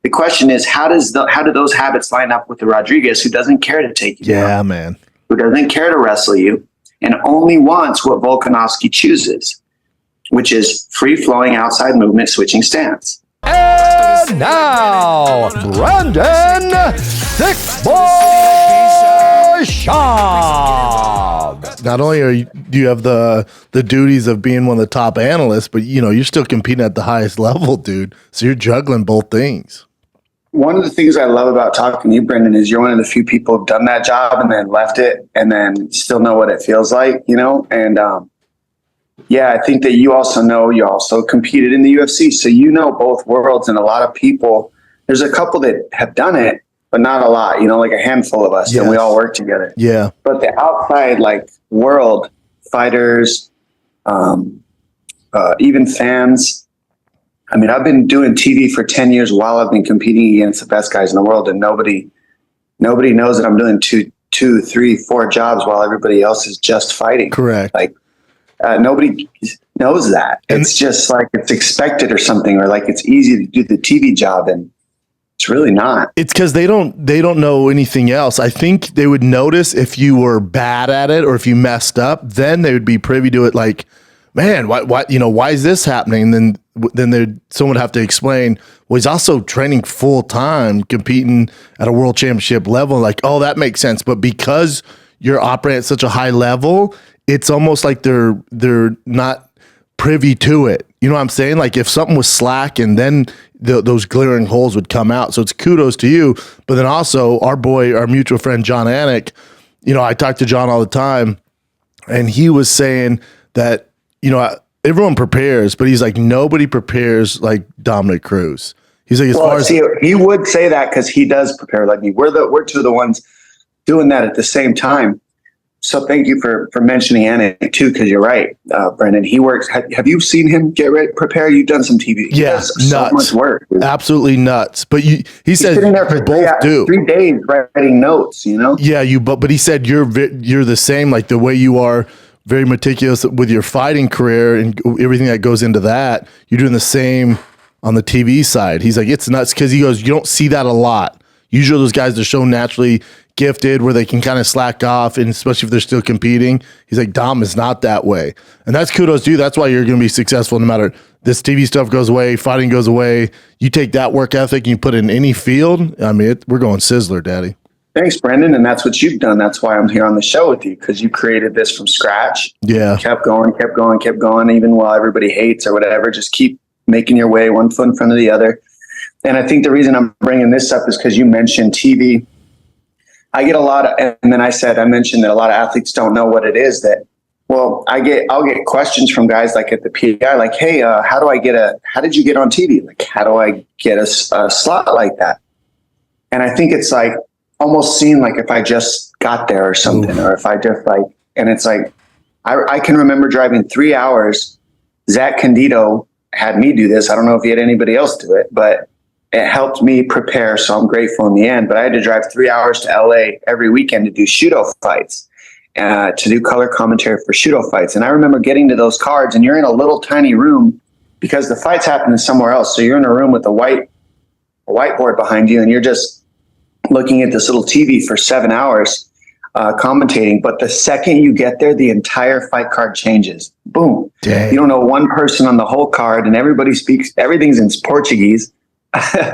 The question is, how do those habits line up with the Rodriguez who doesn't care to take you down, man, who doesn't care to wrestle you, and only wants what Volkanovski chooses, which is free-flowing outside movement, switching stance. And now, Brendan Thiccc Schaub. Not only do you have the duties of being one of the top analysts, but you're still competing at the highest level, dude. So you're juggling both things. One of the things I love about talking to you, Brendan, is you're one of the few people who've done that job and then left it and then still know what it feels like, and I think that you also competed in the UFC. So both worlds, and a lot of people, there's a couple that have done it, but not a lot, like a handful of us, yes. And we all work together. Yeah. But the outside world, fighters, even fans, I mean, I've been doing TV for 10 years while I've been competing against the best guys in the world, and nobody knows that I'm doing 2, 3, 4 jobs while everybody else is just fighting. Correct. Nobody knows that. And it's just it's expected or something, or it's easy to do the TV job, and it's really not. It's because they don't know anything else. I think they would notice if you were bad at it or if you messed up, then they would be privy to it. Man, why is this happening? And then someone would have to explain, well, he's also training full time, competing at a world championship level. Oh, that makes sense. But because you're operating at such a high level, it's almost like they're not privy to it. You know what I'm saying? If something was slack, and then those glaring holes would come out. So it's kudos to you. But then also our mutual friend, John Anik, I talk to John all the time, and he was saying that, everyone prepares, but he's nobody prepares like Dominick Cruz. He's he would say that because he does prepare like me. We're two of the ones doing that at the same time. So thank you for mentioning Anik too, because you're right, Brendan. He works. Have you seen him get ready, prepare? You've done some TV. He does so much work. Dude. Absolutely nuts. But he said sitting there for both do 3 days writing notes. Yeah, but he said you're the same. The way you are. Very meticulous with your fighting career and everything that goes into that. You're doing the same on the TV side. He's it's nuts because he goes, you don't see that a lot. Usually those guys are so naturally gifted where they can kind of slack off, and especially if they're still competing. He's Dom is not that way. And that's kudos to you. That's why you're going to be successful no matter this TV stuff goes away, fighting goes away. You take that work ethic and you put it in any field. I mean, we're going Sizzler, Daddy. Thanks, Brendan. And that's what you've done. That's why I'm here on the show with you, because you created this from scratch. Yeah. Kept going, even while everybody hates or whatever. Just keep making your way one foot in front of the other. And I think the reason I'm bringing this up is because you mentioned TV. I get a lot of, and then I mentioned that a lot of athletes don't know what it is that, well, I'll get questions from guys at the PI, hey, how did you get on TV? How do I get a slot like that? And I think it's almost seem if I just got there or something, or if I just and it's I can remember driving 3 hours. Zach Candido had me do this. I don't know if he had anybody else do it, but it helped me prepare. So I'm grateful in the end, but I had to drive 3 hours to LA every weekend to do Shooto fights, to do color commentary for Shooto fights. And I remember getting to those cards, and you're in a little tiny room because the fights happen somewhere else. So you're in a room with a whiteboard behind you, and you're just looking at this little TV for 7 hours, commentating. But the second you get there, the entire fight card changes. Boom. Dang. You don't know one person on the whole card, and everything's in Portuguese.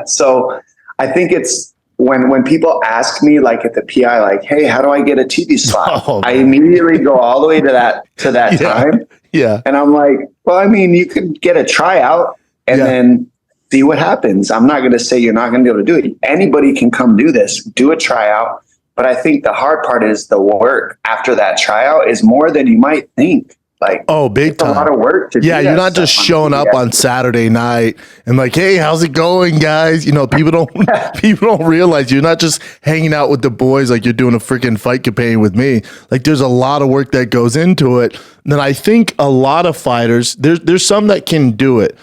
So I think it's when people ask me at the PI, hey, how do I get a TV slot? I immediately go all the way to that time. Yeah. And I'm well, I mean, you could get a tryout and then see what happens. I'm not going to say you're not going to be able to do it. Anybody can come do this, do a tryout. But I think the hard part is the work after that tryout is more than you might think. Big time. A lot of work to do. Yeah, you're not just showing up on Saturday night and hey, how's it going, guys? People don't realize you're not just hanging out with the boys like you're doing a freaking fight campaign with me. There's a lot of work that goes into it. And then I think a lot of fighters, there's some that can do it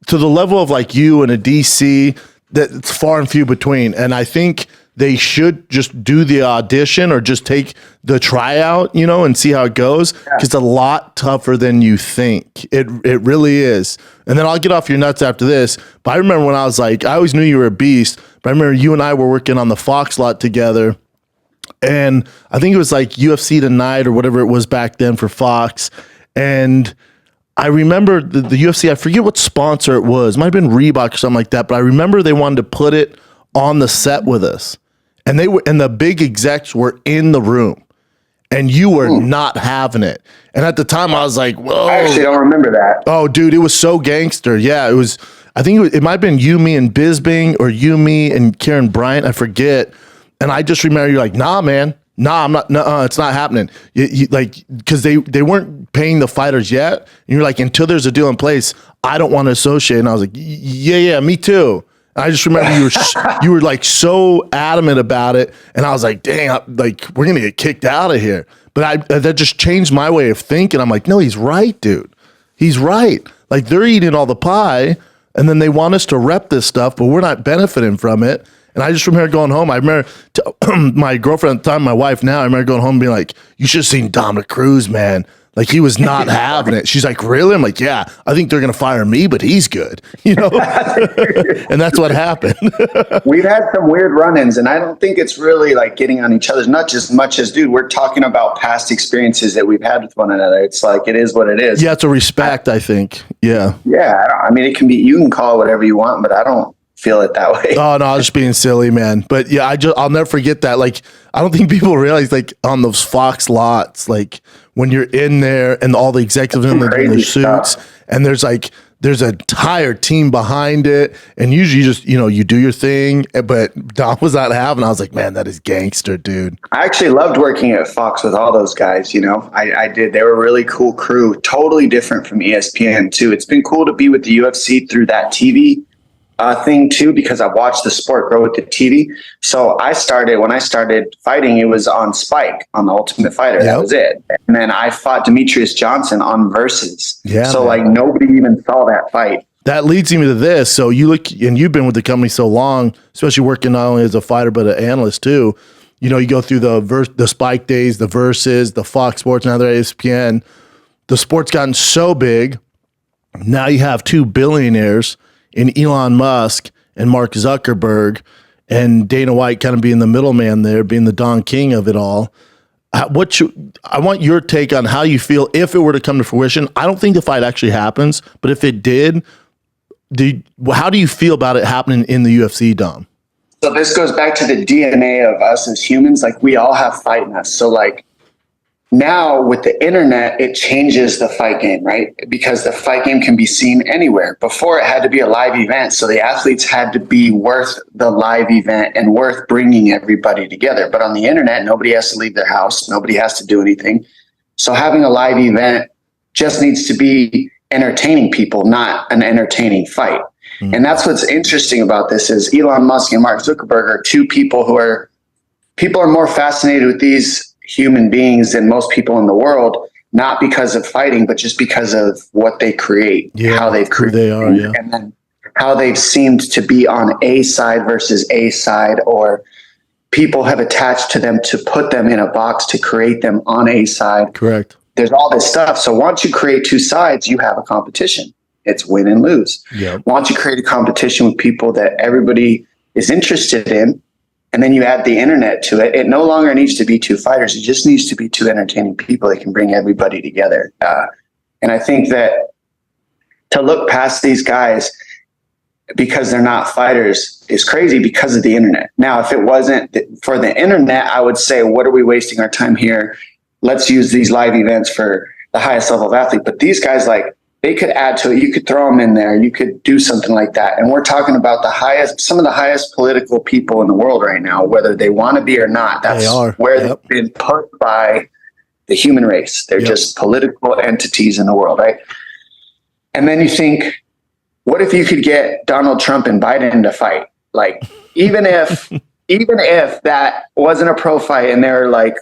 to the level of you and a DC, that's far and few between. And I think they should just do the audition or just take the tryout, and see how it goes. Because it's a lot tougher than you think. It really is. And then I'll get off your nuts after this. But I remember when I was like, I always knew you were a beast, but I remember you and I were working on the Fox lot together. And I think it was like UFC Tonight or whatever it was back then for Fox. And I remember the UFC, I forget what sponsor it was. It might have been Reebok or something like that. But I remember they wanted to put it on the set with us. And the big execs were in the room. And you were not having it. And at the time I was like, whoa. I actually don't remember that. Oh, dude, it was so gangster. Yeah, it was. I think it might have been you, me, and Bisbing, or you, me, and Karen Bryant. I forget. And I just remember you're like, nah, man. Nah, I'm not. Nuh-uh, it's not happening. Because they weren't paying the fighters yet. And you're like, until there's a deal in place, I don't want to associate. And I was like, yeah, me too. And I just remember you were like so adamant about it. And I was like, dang, we're going to get kicked out of here. But that just changed my way of thinking. I'm like, no, he's right, dude. He's right. Like, they're eating all the pie, and then they want us to rep this stuff, but we're not benefiting from it. And I just remember going home. I remember my girlfriend at the time, my wife now, I remember going home and being like, you should have seen Dominick Cruz, man. Like, he was not having it. She's like, really? I'm like, yeah, I think they're going to fire me, but he's good, And that's what happened. We've had some weird run-ins, and I don't think it's really like getting on each other's nuts as much as, dude, we're talking about past experiences that we've had with one another. It's like, it is what it is. Yeah, it's a respect, I think. Yeah. Yeah. I mean, you can call it whatever you want, but I don't feel it that way. Oh, no, I was just being silly, man. But yeah, I'll never forget that. Like, I don't think people realize, like, on those Fox lots, like, when you're in there and all the executives in their suits, and there's an entire team behind it, and usually you just, you do your thing, but Dom was not having. I was like, man, that is gangster, dude. I actually loved working at Fox with all those guys, I did. They were a really cool crew, totally different from ESPN too. It's been cool to be with the UFC through that TV thing too, because I've watched the sport grow with the TV. So when I started fighting, it was on Spike, on The Ultimate Fighter. Yep. That was it. And then I fought Demetrius Johnson on Versus. Yeah, so like nobody even saw that fight. That leads me to this. So you've been with the company so long, especially working not only as a fighter, but an analyst too. You go through the Spike days, the Versus, the Fox Sports, now they're ESPN. The sport's gotten so big. Now you have two billionaires in Elon Musk and Mark Zuckerberg, and Dana White kind of being the middleman there, being the Don King of it all. I want your take on how you feel if it were to come to fruition. I don't think the fight actually happens, but if it did, how do you feel about it happening in the UFC, Dom? So this goes back to the DNA of us as humans. Like, we all have fight in us. So like, now with the internet, it changes the fight game, right? Because the fight game can be seen anywhere. Before, it had to be a live event. So the athletes had to be worth the live event and worth bringing everybody together. But on the internet, nobody has to leave their house. Nobody has to do anything. So having a live event just needs to be entertaining people, not an entertaining fight. Mm-hmm. And that's what's interesting about this is Elon Musk and Mark Zuckerberg are two people people are more fascinated with these human beings than most people in the world, not because of fighting, but just because of what they create, how they've created, they are, and then how they've seemed to be on a side versus a side, or people have attached to them to put them in a box to create them on a side. Correct. There's all this stuff. So once you create two sides, you have a competition. It's win and lose. Yep. Once you create a competition with people that everybody is interested in, and then you add the internet to it, it no longer needs to be two fighters. It just needs to be two entertaining people that can bring everybody together. And I think that to look past these guys because they're not fighters is crazy because of the internet. Now, if it wasn't for the internet, I would say, what are we wasting our time here? Let's use these live events for the highest level of athlete. But these guys, like, they could add to it. You could throw them in there. You could do something like that. And we're talking about some of the highest political people in the world right now, whether they want to be or not. That's where they've been put by the human race. They're just political entities in the world, right? And then you think, what if you could get Donald Trump and Biden to fight? Like, even if that wasn't a pro fight and they're like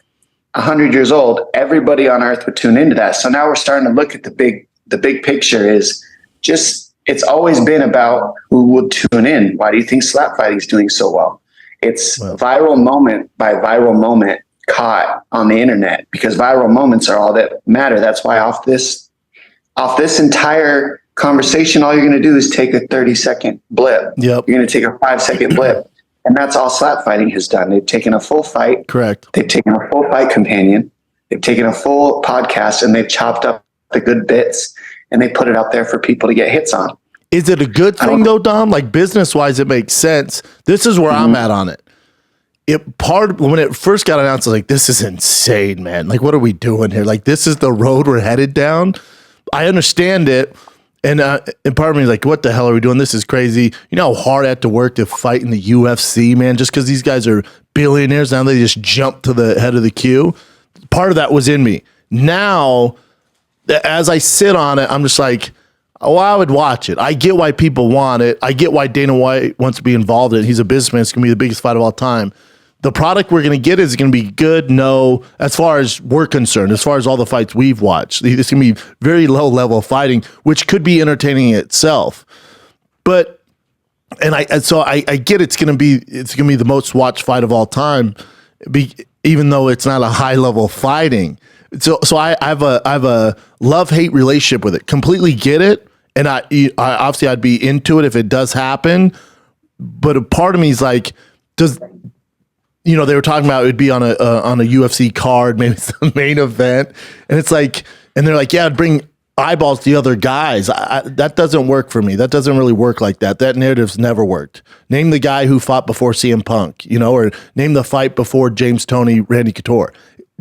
100 years old, everybody on earth would tune into that. So now we're starting to look at the big picture is just, it's always been about who would tune in. Why do you think slap fighting is doing so well? It's viral moment by viral moment caught on the internet, because viral moments are all that matter. That's why off this entire conversation, all you're going to do is take a 30-second blip. Yep. You're going to take a 5-second blip. And that's all slap fighting has done. They've taken a full fight. Correct. They've taken a full fight companion. They've taken a full podcast, and they've chopped up the good bits, and they put it out there for people to get hits on. Is it a good thing though, Dom? Like business wise, it makes sense. This is where I'm at on it. When it first got announced, I was like, this is insane, man. Like, what are we doing here? Like, this is the road we're headed down. I understand it. And part of me is like, what the hell are we doing? This is crazy. You know how hard I had to work to fight in the UFC, man, just because these guys are billionaires. Now they just jump to the head of the queue. Part of that was in me. Now, as I sit on it, I'm just like, oh, I would watch it. I get why people want it. I get why Dana White wants to be involved in it. He's a businessman. It's going to be the biggest fight of all time. The product we're going to get is going to be good. No, as far as we're concerned, as far as all the fights we've watched, it's going to be very low level fighting, which could be entertaining itself. But, so I get it's going to be the most watched fight of all time, even though it's not a high level fighting. So I have a love-hate relationship with it. Completely get it. And I obviously I'd be into it if it does happen. But a part of me is like, they were talking about it would be on a UFC card, maybe it's the main event. And it's like, and they're like, yeah, it'd bring eyeballs to the other guys. That doesn't work for me. That doesn't really work like that. That narrative's never worked. Name the guy who fought before CM Punk, or name the fight before James Toney, Randy Couture.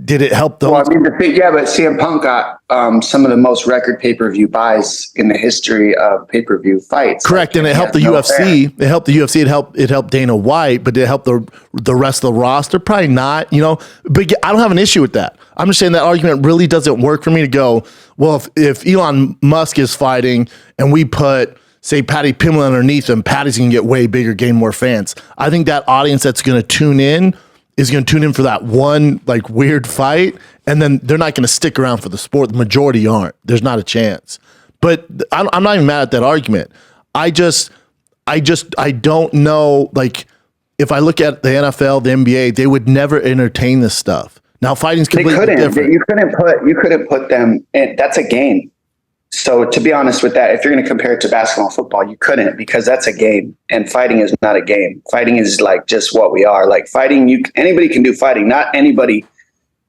Did it help those? Well, I mean, but CM Punk got some of the most record pay-per-view buys in the history of pay-per-view fights. Correct, like, and it helped the UFC. It helped the UFC. It helped Dana White, but did it help the rest of the roster? Probably not. But I don't have an issue with that. I'm just saying that argument really doesn't work for me to go, well, if Elon Musk is fighting and we put, say, Patty Pimblett underneath him, Patty's going to get way bigger, gain more fans. I think that audience that's going to tune in is going to tune in for that one like weird fight, and then they're not going to stick around for the sport. The majority aren't. There's not a chance. But I'm not even mad at that argument. I don't know. Like, if I look at the NFL, the NBA, they would never entertain this stuff. Now, fighting's completely different. You couldn't put them in. That's a game. So to be honest with that, if you're going to compare it to basketball and football, you couldn't, because that's a game, and fighting is not a game. Fighting is like just what we are. Like fighting, anybody can do fighting. Not anybody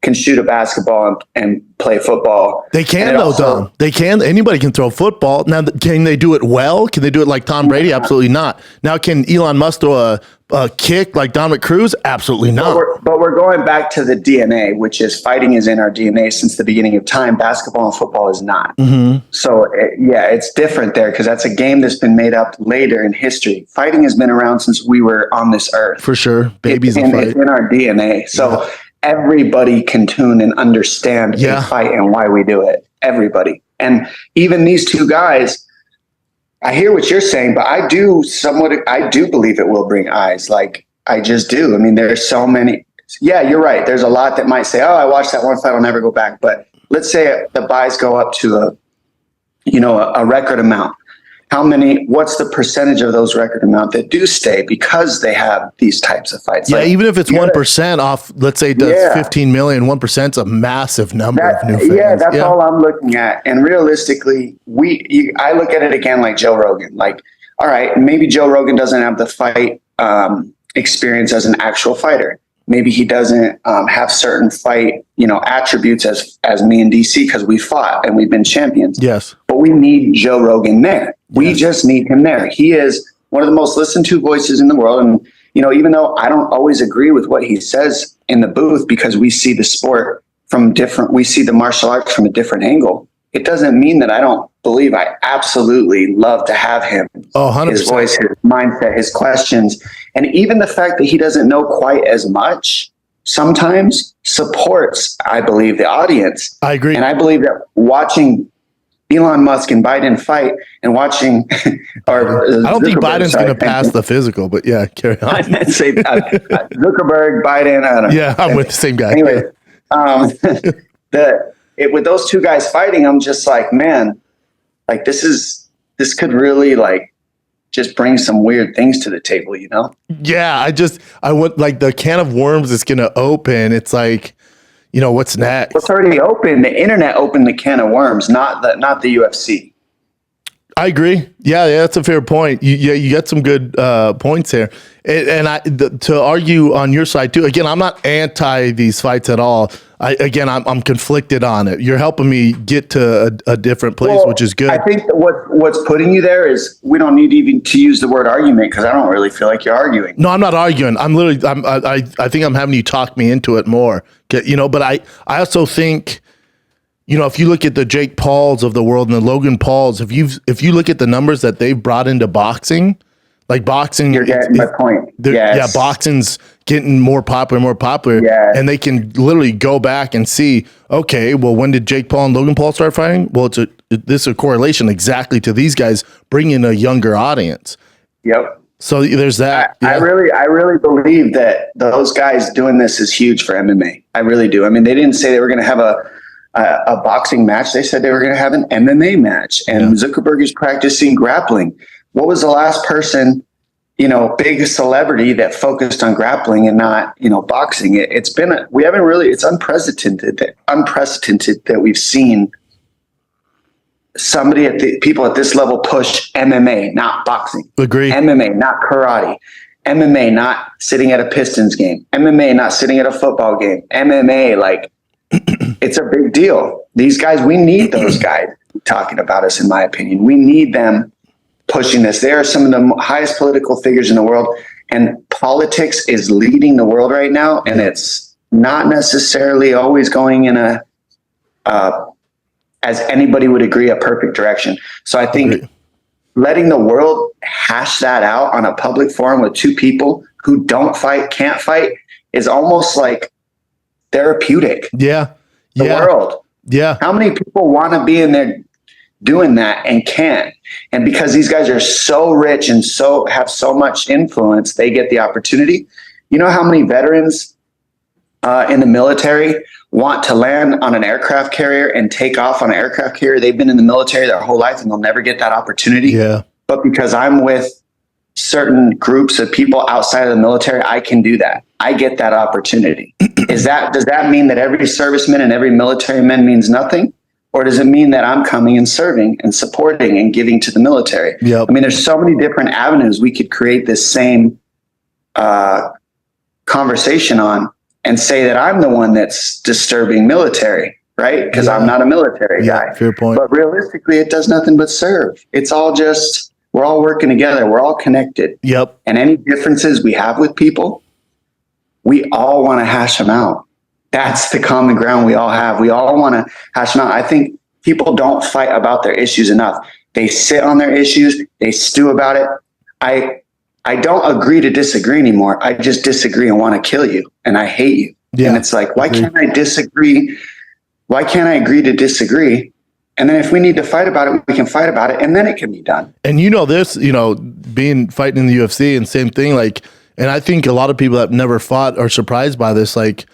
can shoot a basketball and play football. They can though, Dom. They can. Anybody can throw a football. Now, can they do it well? Can they do it like Tom Brady? Absolutely not. Now, can Elon Musk throw a kick like Dominick Cruz? Absolutely not. But we're going back to the DNA, which is fighting is in our DNA since the beginning of time. Basketball and football is not. Mm-hmm. So, it's different there, because that's a game that's been made up later in history. Fighting has been around since we were on this earth. For sure. Babies and fight. It's in our DNA. So everybody can tune and understand a fight and why we do it. Everybody. And even these two guys, I hear what you're saying, but I do believe it will bring eyes. Like, I just do. I mean, there's so many. Yeah, you're right. There's a lot that might say, oh, I watched that one fight, I'll never go back. But let's say the buys go up to a record amount. What's the percentage of those record amount that do stay because they have these types of fights? Yeah, like, even if it's 1% off, let's say it does 15 million, 1% is a massive number of new fans. Yeah, that's all I'm looking at. And realistically, I look at it again like Joe Rogan. Like, all right, maybe Joe Rogan doesn't have the fight experience as an actual fighter. Maybe he doesn't have certain fight, attributes as me and DC, because we fought and we've been champions. Yes. But we need Joe Rogan there. We just need him there. He is one of the most listened to voices in the world. And, even though I don't always agree with what he says in the booth, because we see the sport we see the martial arts from a different angle, it doesn't mean that I don't believe I absolutely love to have him. Oh, 100%. His voice, his mindset, his questions. And even the fact that he doesn't know quite as much sometimes supports, I believe, the audience. I agree. And I believe that watching Elon Musk and Biden fight and watching, I don't think Biden's going to pass the physical, but yeah, carry on. I didn't say Zuckerberg, Biden. I don't know. Yeah, I'm with the same guy. Anyway, with those two guys fighting, I'm just like, man, like this could really like just brings some weird things to the table, you know? Yeah, I want like the can of worms is going to open. It's like, what's next? What's already open? The internet opened the can of worms, not the UFC. I agree. Yeah, that's a fair point. You got some good points here, and to argue on your side too. Again, I'm not anti these fights at all. I'm conflicted on it. You're helping me get to a different place, which is good. I think what's putting you there is we don't need even to use the word argument, because I don't really feel like you're arguing. No, I'm not arguing. I think I'm having you talk me into it more. But I also think, if you look at the Jake Pauls of the world and the Logan Pauls, if you look at the numbers that they've brought into boxing, like boxing, you're getting my point. Yes. Yeah, boxing's getting more popular, yes. And they can literally go back and see, okay, well, when did Jake Paul and Logan Paul start fighting? Well, this is a correlation exactly to these guys bringing a younger audience. Yep. So there's that. I really believe that those guys doing this is huge for MMA. I really do. I mean, they didn't say they were going to have a boxing match. They said they were going to have an MMA match, and Zuckerberg is practicing grappling. What was the last person, big celebrity that focused on grappling and not, boxing? It's unprecedented that we've seen people at this level push MMA, not boxing. Agree. MMA, not karate. MMA, not sitting at a Pistons game. MMA, not sitting at a football game. MMA, like, it's a big deal. These guys, we need those guys talking about us, in my opinion. We need them pushing this. They are some of the highest political figures in the world, and politics is leading the world right now, and it's not necessarily always going in as anybody would agree, a perfect direction. So I think letting the world hash that out on a public forum with two people who can't fight, is almost like therapeutic. The world. Yeah. How many people want to be in there doing that and can't? And because these guys are so rich and have so much influence, they get the opportunity. You know how many veterans in the military want to land on an aircraft carrier and take off on an aircraft carrier? They've been in the military their whole life and they'll never get that opportunity. Yeah. But because I'm with certain groups of people outside of the military, I can do that. I get that opportunity. Does that mean that every serviceman and every military man means nothing? Or does it mean that I'm coming and serving and supporting and giving to the military? Yep. I mean, there's so many different avenues we could create this same conversation on, and say that I'm the one that's disturbing military, right? Because I'm not a military guy. Fair point. But realistically, it does nothing but serve. It's all just, we're all working together. We're all connected. Yep. And any differences we have with people, we all want to hash them out. That's the common ground we all have. We all want to hash them out. I think people don't fight about their issues enough. They sit on their issues. They stew about it. I don't agree to disagree anymore. I just disagree and want to kill you. And I hate you. Yeah. And it's like, why can't I disagree? Why can't I agree to disagree? And then if we need to fight about it, we can fight about it, and then it can be done. And being fighting in the UFC and same thing, like, and I think a lot of people that never fought are surprised by this. Like,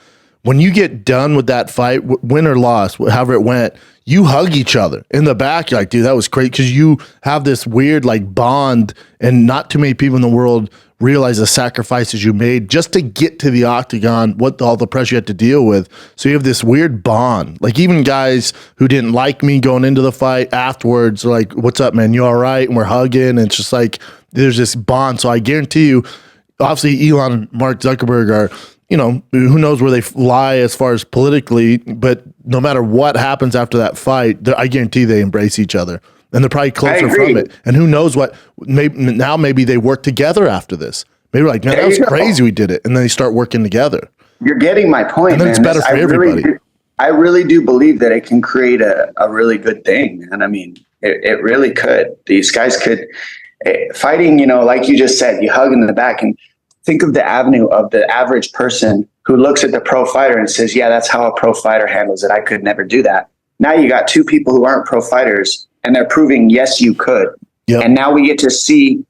when you get done with that fight, win or loss, however it went, you hug each other in the back. You're like, dude, that was great, because you have this weird like bond, and not too many people in the world realize the sacrifices you made just to get to the octagon, all the pressure you had to deal with. So you have this weird bond. Like, even guys who didn't like me going into the fight afterwards are like, what's up, man? You all right? And we're hugging. And it's just like, there's this bond. So I guarantee you, obviously Elon and Mark Zuckerberg are, who knows where they lie as far as politically, but no matter what happens after that fight, I guarantee they embrace each other, and they're probably closer from it. And who knows what, maybe they work together after this. Maybe like, man, that was crazy we did it. And then they start working together. You're getting my point. And then it's better for everybody. I really do believe that it can create a really good thing. And I mean, it really could. These guys could, fighting, like you just said, you hug in the back, and think of the avenue of the average person who looks at the pro fighter and says, yeah, that's how a pro fighter handles it. I could never do that. Now you got two people who aren't pro fighters, and they're proving, yes, you could. Yep. And now we get to see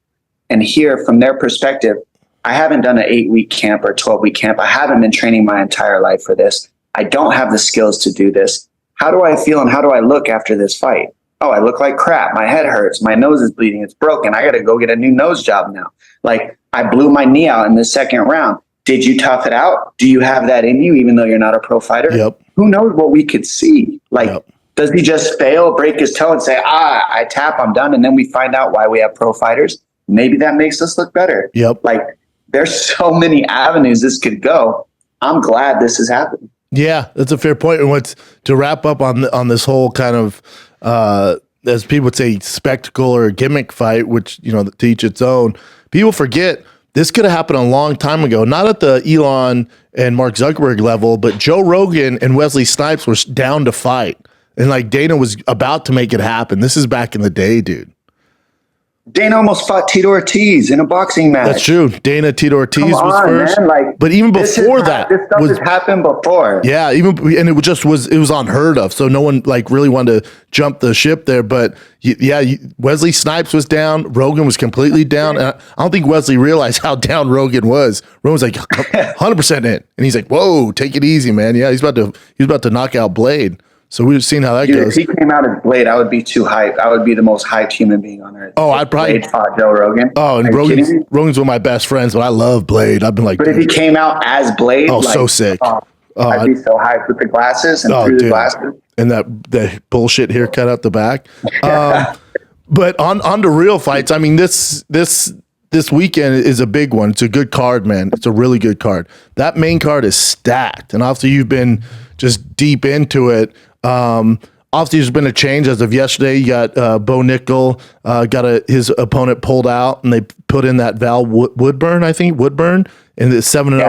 and hear from their perspective. I haven't done an 8-week camp or 12-week camp. I haven't been training my entire life for this. I don't have the skills to do this. How do I feel and how do I look after this fight? Oh, I look like crap. My head hurts. My nose is bleeding. It's broken. I got to go get a new nose job now. Like, I blew my knee out in the second round. Did you tough it out? Do you have that in you, even though you're not a pro fighter? Yep. Who knows what we could see? Like, does he just fail, break his toe, and say, I tap, I'm done, and then we find out why we have pro fighters? Maybe that makes us look better. Yep. Like, there's so many avenues this could go. I'm glad this has happened. Yeah, that's a fair point. And what's to wrap up on this whole kind of, as people would say, spectacle or gimmick fight, which, you know, to each its own, people forget this could have happened a long time ago, not at the Elon and Mark Zuckerberg level, but Joe Rogan and Wesley Snipes were down to fight. And like Dana was about to make it happen. This is back in the day, dude. Dana almost fought Tito Ortiz in a boxing match. That's true. Dana Tito Ortiz was first, man. Like, but even before that, this stuff has happened before. Yeah, and it was unheard of. So no one like really wanted to jump the ship there. But yeah, Wesley Snipes was down. Rogan was completely down. And I don't think Wesley realized how down Rogan was. Rogan was like 100% in, and he's like, "Whoa, take it easy, man." Yeah, he's about to knock out Blade. So we've seen how that goes. If he came out as Blade, I would be too hyped. I would be the most hyped human being on earth. Oh, I'd probably Blade fought Joe Rogan. Oh, and Rogan's one of my best friends, but I love Blade. I've been like, but if he came out as Blade, so sick. I'd be so hyped with the glasses and through the glasses. And the bullshit haircut out the back. But on to real fights. I mean, this weekend is a big one. It's a good card, man. It's a really good card. That main card is stacked. And obviously you've been just deep into it. Obviously there's been a change as of yesterday. You got Bo Nickel, got his opponent pulled out, and they put in that Val Woodburn, in the 7-0.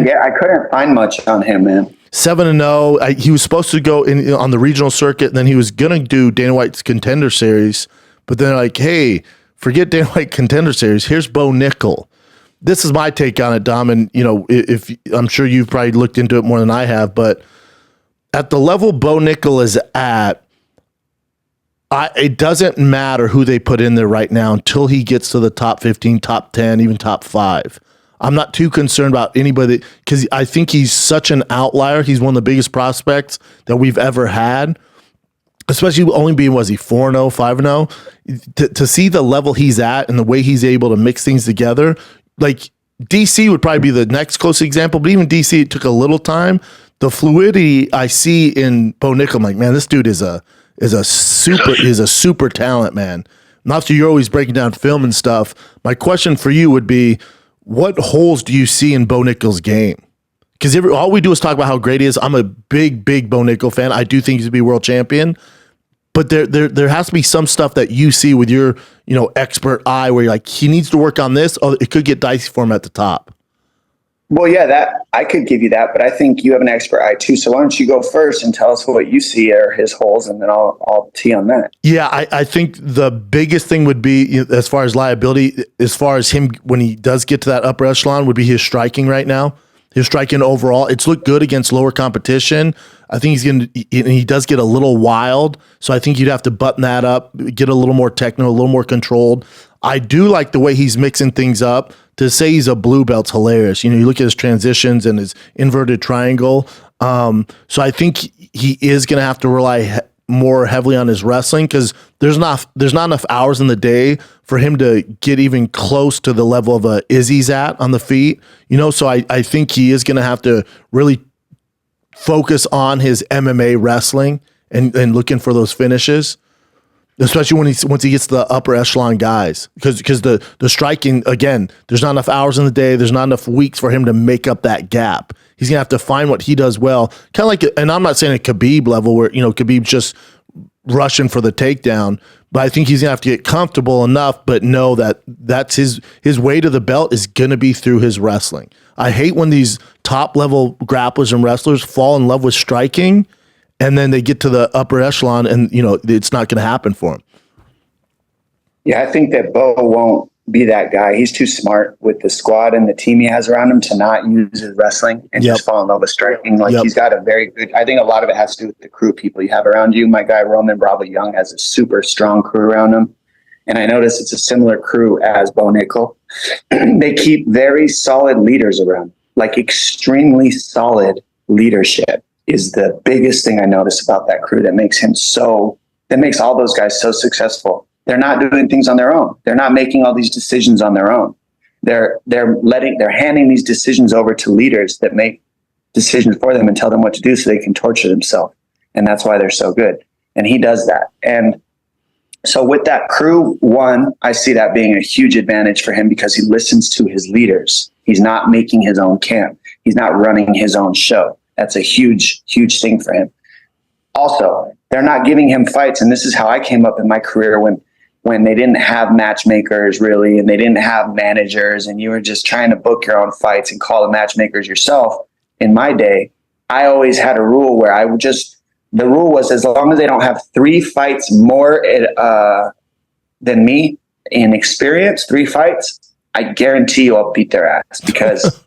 Yeah, I couldn't find much on him, man. 7-0. He was supposed to go in on the regional circuit, and then he was gonna do Dana White's Contender Series, but then like, hey, forget Dana White Contender Series. Here's Bo Nickel. This is my take on it, Dom, and you know, if I'm sure you've probably looked into it more than I have, but at the level Bo Nickel is at, it doesn't matter who they put in there right now until he gets to the top 15, top 10, even top 5. I'm not too concerned about anybody because I think he's such an outlier. He's one of the biggest prospects that we've ever had, especially only being, was he 4-0, 5-0? To see the level he's at and the way he's able to mix things together, like DC would probably be the next close example, but even DC, it took a little time. The fluidity I see in Bo Nickel, I'm like, man, this dude is a super talent, man. And after you're always breaking down film and stuff, my question for you would be, what holes do you see in Bo Nickel's game? Because all we do is talk about how great he is. I'm a big Bo Nickel fan. I do think he's to be world champion. But there has to be some stuff that you see with your, you know, expert eye where you're like, he needs to work on this, or it could get dicey for him at the top. Well, yeah, that I could give you that, but I think you have an expert eye too. So why don't you go first and tell us what you see are his holes, and then I'll tee on that. Yeah, I think the biggest thing would be, you know, as far as liability, as far as him when he does get to that upper echelon, would be his striking right now. His striking overall, it's looked good against lower competition. I think he does get a little wild, so I think you'd have to button that up, get a little more technical, a little more controlled. I do like the way he's mixing things up. To say he's a blue belt's hilarious. You know, you look at his transitions and his inverted triangle. So I think he is going to have to rely more heavily on his wrestling because there's not enough hours in the day for him to get even close to the level of Izzy's at on the feet. You know, so I think he is going to have to really focus on his MMA wrestling and looking for those finishes. Especially once he gets to the upper echelon guys, because the striking, again, there's not enough hours in the day, there's not enough weeks for him to make up that gap. He's gonna have to find what he does well, kind of like, and I'm not saying a Khabib level where, you know, Khabib's just rushing for the takedown, but I think he's gonna have to get comfortable enough, but know that that's his way to the belt is gonna be through his wrestling. I hate when these top level grapplers and wrestlers fall in love with striking, and then they get to the upper echelon and, you know, it's not going to happen for him. Yeah, I think that Bo won't be that guy. He's too smart with the squad and the team he has around him to not use his wrestling and just fall in love with striking. Like, he's got a very good, I think a lot of it has to do with the crew people you have around you. My guy, Roman Bravo Young, has a super strong crew around him. And I notice it's a similar crew as Bo Nickel. They keep very solid leaders around, like extremely solid leadership is the biggest thing I notice about that crew that makes him so that makes all those guys so successful. They're not doing things on their own. They're not making all these decisions on their own. They're handing these decisions over to leaders that make decisions for them and tell them what to do so they can torture themselves. And that's why they're so good. And he does that. And so with that crew, one, I see that being a huge advantage for him because he listens to his leaders. He's not making his own camp. He's not running his own show. That's a huge, huge thing for him. Also, they're not giving him fights. And this is how I came up in my career when they didn't have matchmakers really, and they didn't have managers, and you were just trying to book your own fights and call the matchmakers yourself. In my day, I always had a rule where the rule was as long as they don't have 3 fights more than me in experience, 3 fights, I guarantee you I'll beat their ass because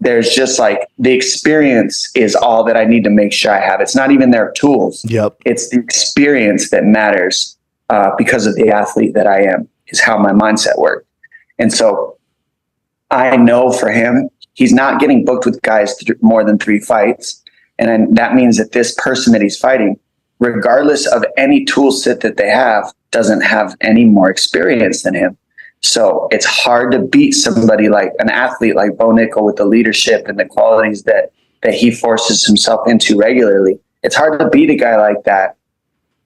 there's just like the experience is all that I need to make sure I have. It's not even their tools. Yep. It's the experience that matters because of the athlete that I am, is how my mindset worked. And so I know for him, he's not getting booked with guys more than 3 fights. And that means that this person that he's fighting, regardless of any tool set that they have, doesn't have any more experience than him. So it's hard to beat somebody like an athlete like Bo Nickal with the leadership and the qualities that he forces himself into regularly. It's hard to beat a guy like that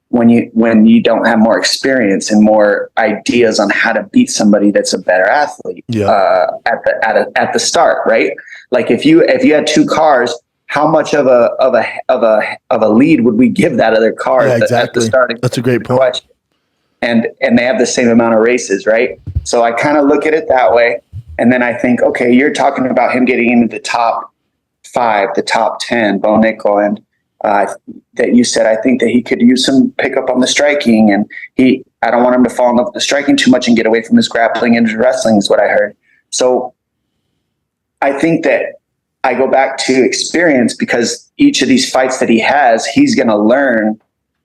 when you don't have more experience and more ideas on how to beat somebody that's a better athlete at the start, right? Like if you had 2 cars, how much of a lead would we give that other car at the start? That's a great point. Question. And they have the same amount of races, right? So I kind of look at it that way. And then I think, okay, you're talking about him getting into the top 5, the top 10, Bo Nickal, and that you said, I think that he could use some pickup on the striking. And I don't want him to fall in love with the striking too much and get away from his grappling and his wrestling is what I heard. So I think that I go back to experience because each of these fights that he has, he's going to learn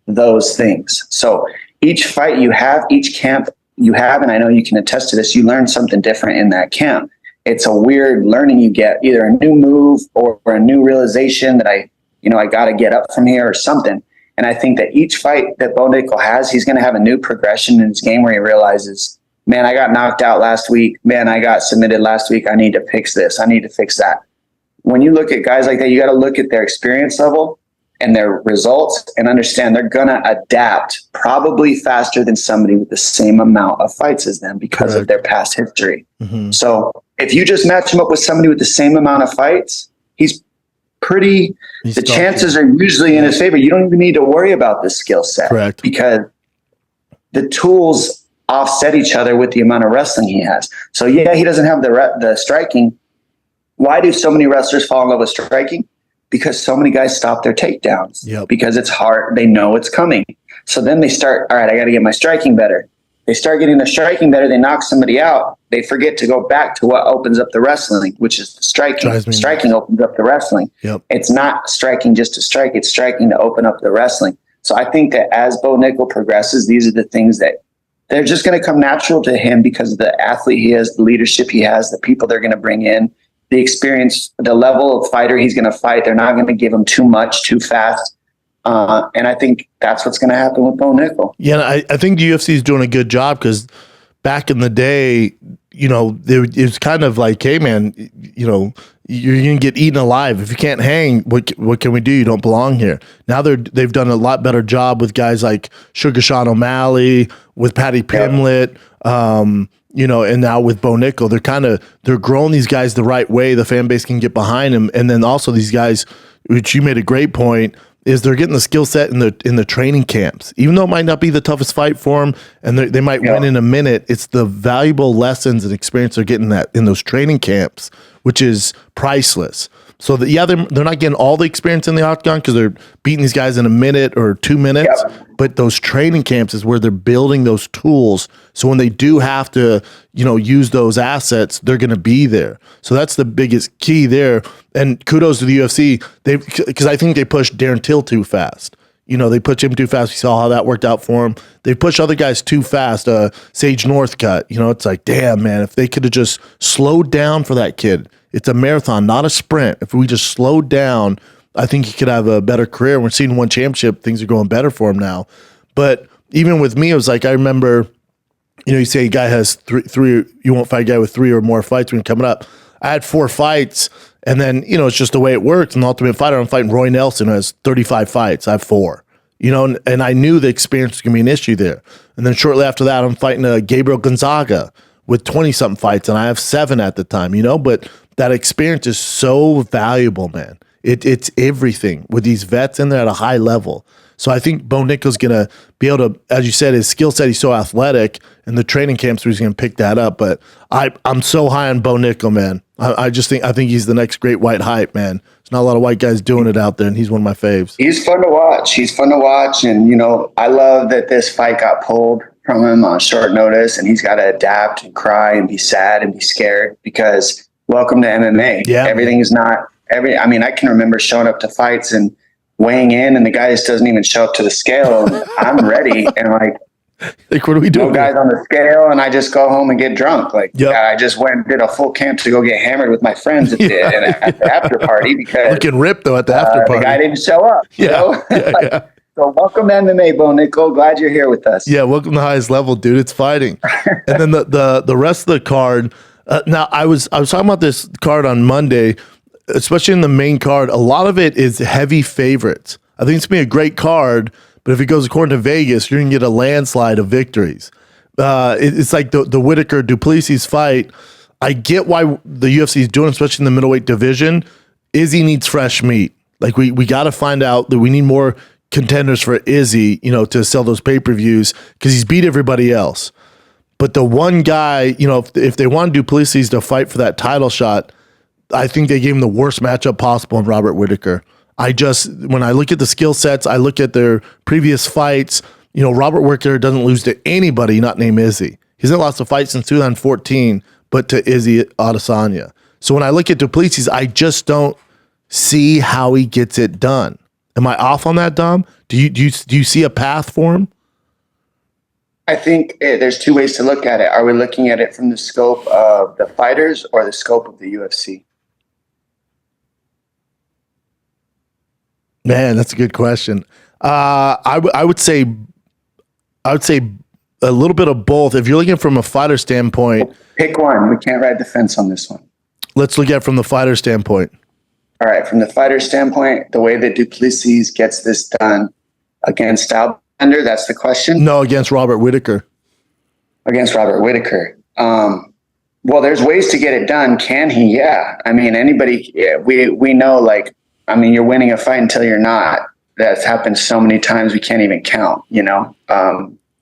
those things. So each fight you have, each camp you have, and I know you can attest to this, you learn something different in that camp. It's a weird learning you get, either a new move or a new realization that I got to get up from here or something. And I think that each fight that Bo Nickal has, he's going to have a new progression in his game where he realizes, man, I got knocked out last week. Man, I got submitted last week. I need to fix this. I need to fix that. When you look at guys like that, you got to look at their experience level and their results and understand they're going to adapt probably faster than somebody with the same amount of fights as them because of their past history. Mm-hmm. So if you just match him up with somebody with the same amount of fights, the chances are usually in his favor. You don't even need to worry about the skill set. Correct. Because the tools offset each other with the amount of wrestling he has. So yeah, he doesn't have the striking. Why do so many wrestlers fall in love with striking? Because so many guys stop their takedowns. Yep. Because it's hard. They know it's coming. So then they start, all right, I got to get my striking better. They start getting the striking better. They knock somebody out. They forget to go back to what opens up the wrestling, which is the striking. Striking opens up the wrestling. Yep. It's not striking just to strike. It's striking to open up the wrestling. So I think that as Bo Nickal progresses, these are the things that they're just going to come natural to him because of the athlete he is, the leadership he has, the people they're going to bring in, the experience, the level of fighter he's going to fight. They're not going to give him too much, too fast. And I think that's what's going to happen with Bo Nickal. Yeah, I think the UFC is doing a good job because back in the day, it was kind of like, hey, man, you're going to get eaten alive. If you can't hang, what can we do? You don't belong here. Now they've done a lot better job with guys like Sugar Sean O'Malley, with Paddy Pimblett, and now with Bo Nickal. They're growing these guys the right way. The fan base can get behind them. And then also these guys, which you made a great point, is they're getting the skill set in the training camps. Even though it might not be the toughest fight for them and they might win in a minute, it's the valuable lessons and experience they're getting in those training camps, which is priceless. So they're not getting all the experience in the octagon because they're beating these guys in a minute or 2 minutes, but those training camps is where they're building those tools. So when they do have to, use those assets, they're going to be there. So that's the biggest key there. And kudos to the UFC, because I think they pushed Darren Till too fast. They pushed him too fast. We saw how that worked out for him. They pushed other guys too fast. Sage Northcutt, it's like, damn, man, if they could have just slowed down for that kid. It's a marathon, not a sprint. If we just slowed down, I think he could have a better career. We're seeing one championship. Things are going better for him now. But even with me, it was like, I remember, you say a guy has three, you won't fight a guy with 3 or more fights when coming up. I had 4 fights, and then, it's just the way it worked. And the Ultimate Fighter, I'm fighting Roy Nelson, who has 35 fights. I have 4, and I knew the experience was going to be an issue there. And then shortly after that, I'm fighting Gabriel Gonzaga with 20-something fights, and I have 7 at the time, But that experience is so valuable, man. It's everything with these vets in there at a high level. So I think Bo Nickel's going to be able to, as you said, his skill set, he's so athletic, and the training camps where he's going to pick that up. But I'm so high on Bo Nickel, man. I think he's the next great white hype, man. There's not a lot of white guys doing it out there, and he's one of my faves. He's fun to watch. And, I love that this fight got pulled from him on short notice, and he's got to adapt and cry and be sad and be scared because welcome to MMA. Yeah. Everything is not I can remember showing up to fights and weighing in, and the guy just doesn't even show up to the scale. And I'm ready. And like, what are we doing? No guys on the scale, and I just go home and get drunk. I just went and did a full camp to go get hammered with my friends at the after party because looking ripped though at the after party. The guy didn't show up. Yeah. So welcome to MMA, Bo Nickel. Glad you're here with us. Yeah, welcome to the highest level, dude. It's fighting. And then the rest of the card. Now I was talking about this card on Monday, especially in the main card. A lot of it is heavy favorites. I think it's gonna be a great card. But if it goes according to Vegas, you're going to get a landslide of victories. It's like the Whitaker Duplessis fight. I get why the UFC is doing it, especially in the middleweight division. Izzy needs fresh meat. Like we got to find out that we need more contenders for Izzy, to sell those pay-per-views because he's beat everybody else. But the one guy, if they want Duplessis to fight for that title shot, I think they gave him the worst matchup possible in Robert Whitaker. When I look at the skill sets, I look at their previous fights, Robert Whitaker doesn't lose to anybody not named Izzy. He hasn't lost a fight since 2014, but to Izzy Adesanya. So when I look at Duplessis, I just don't see how he gets it done. Am I off on that, Dom? Do you see a path for him? I think there's 2 ways to look at it. Are we looking at it from the scope of the fighters or the scope of the UFC? Man, that's a good question. I would say a little bit of both. If you're looking from a fighter standpoint, pick one. We can't ride the fence on this one. Let's look at it from the fighter standpoint. All right, from the fighter standpoint, the way that Duplessis gets this done against Stylebender, that's the question. No, against Robert Whitaker. Against Robert Whitaker. Well, there's ways to get it done. Can he? Yeah. Anybody. Yeah, we know. You're winning a fight until you're not. That's happened so many times we can't even count,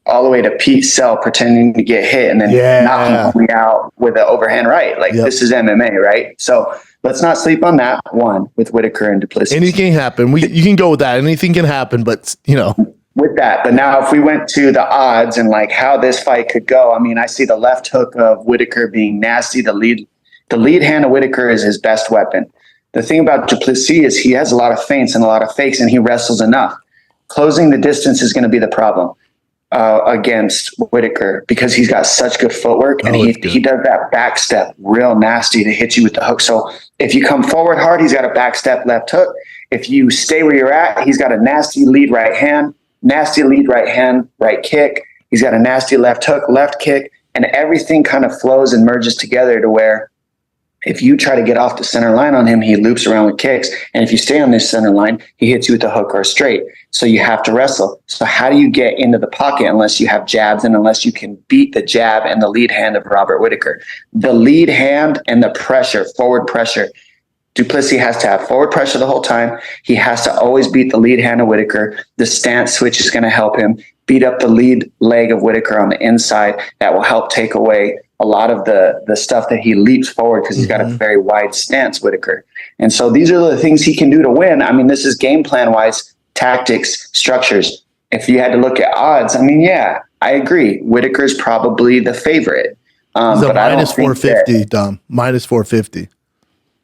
all the way to Pete Sell pretending to get hit and then knocking me out with an overhand right. This is MMA, right? So let's not sleep on that one with Whitaker and Duplessis. Anything can happen. You can go with that. Anything can happen, but With that. But now if we went to the odds and how this fight could go, I see the left hook of Whitaker being nasty. The lead hand of Whitaker is his best weapon. The thing about Duplessis is he has a lot of feints and a lot of fakes, and he wrestles enough. Closing the distance is going to be the problem against Whitaker because he's got such good footwork, and he does that back step real nasty to hit you with the hook. So if you come forward hard, he's got a back step left hook. If you stay where you're at, he's got a nasty lead right hand, right kick. He's got a nasty left hook, left kick, and everything kind of flows and merges together to where if you try to get off the center line on him, he loops around with kicks. And if you stay on this center line, he hits you with a hook or a straight. So you have to wrestle. So how do you get into the pocket unless you have jabs and unless you can beat the jab and the lead hand of Robert Whitaker? The lead hand and the pressure, forward pressure. Duplessis has to have forward pressure the whole time. He has to always beat the lead hand of Whitaker. The stance switch is going to help him beat up the lead leg of Whitaker on the inside. That will help take away a lot of the stuff that he leaps forward because he's got a very wide stance, Whitaker. And so these are the things he can do to win. This is game plan wise, tactics, structures. If you had to look at odds, I agree. Whitaker is probably the favorite. He's a minus 450, Dom. Minus 450.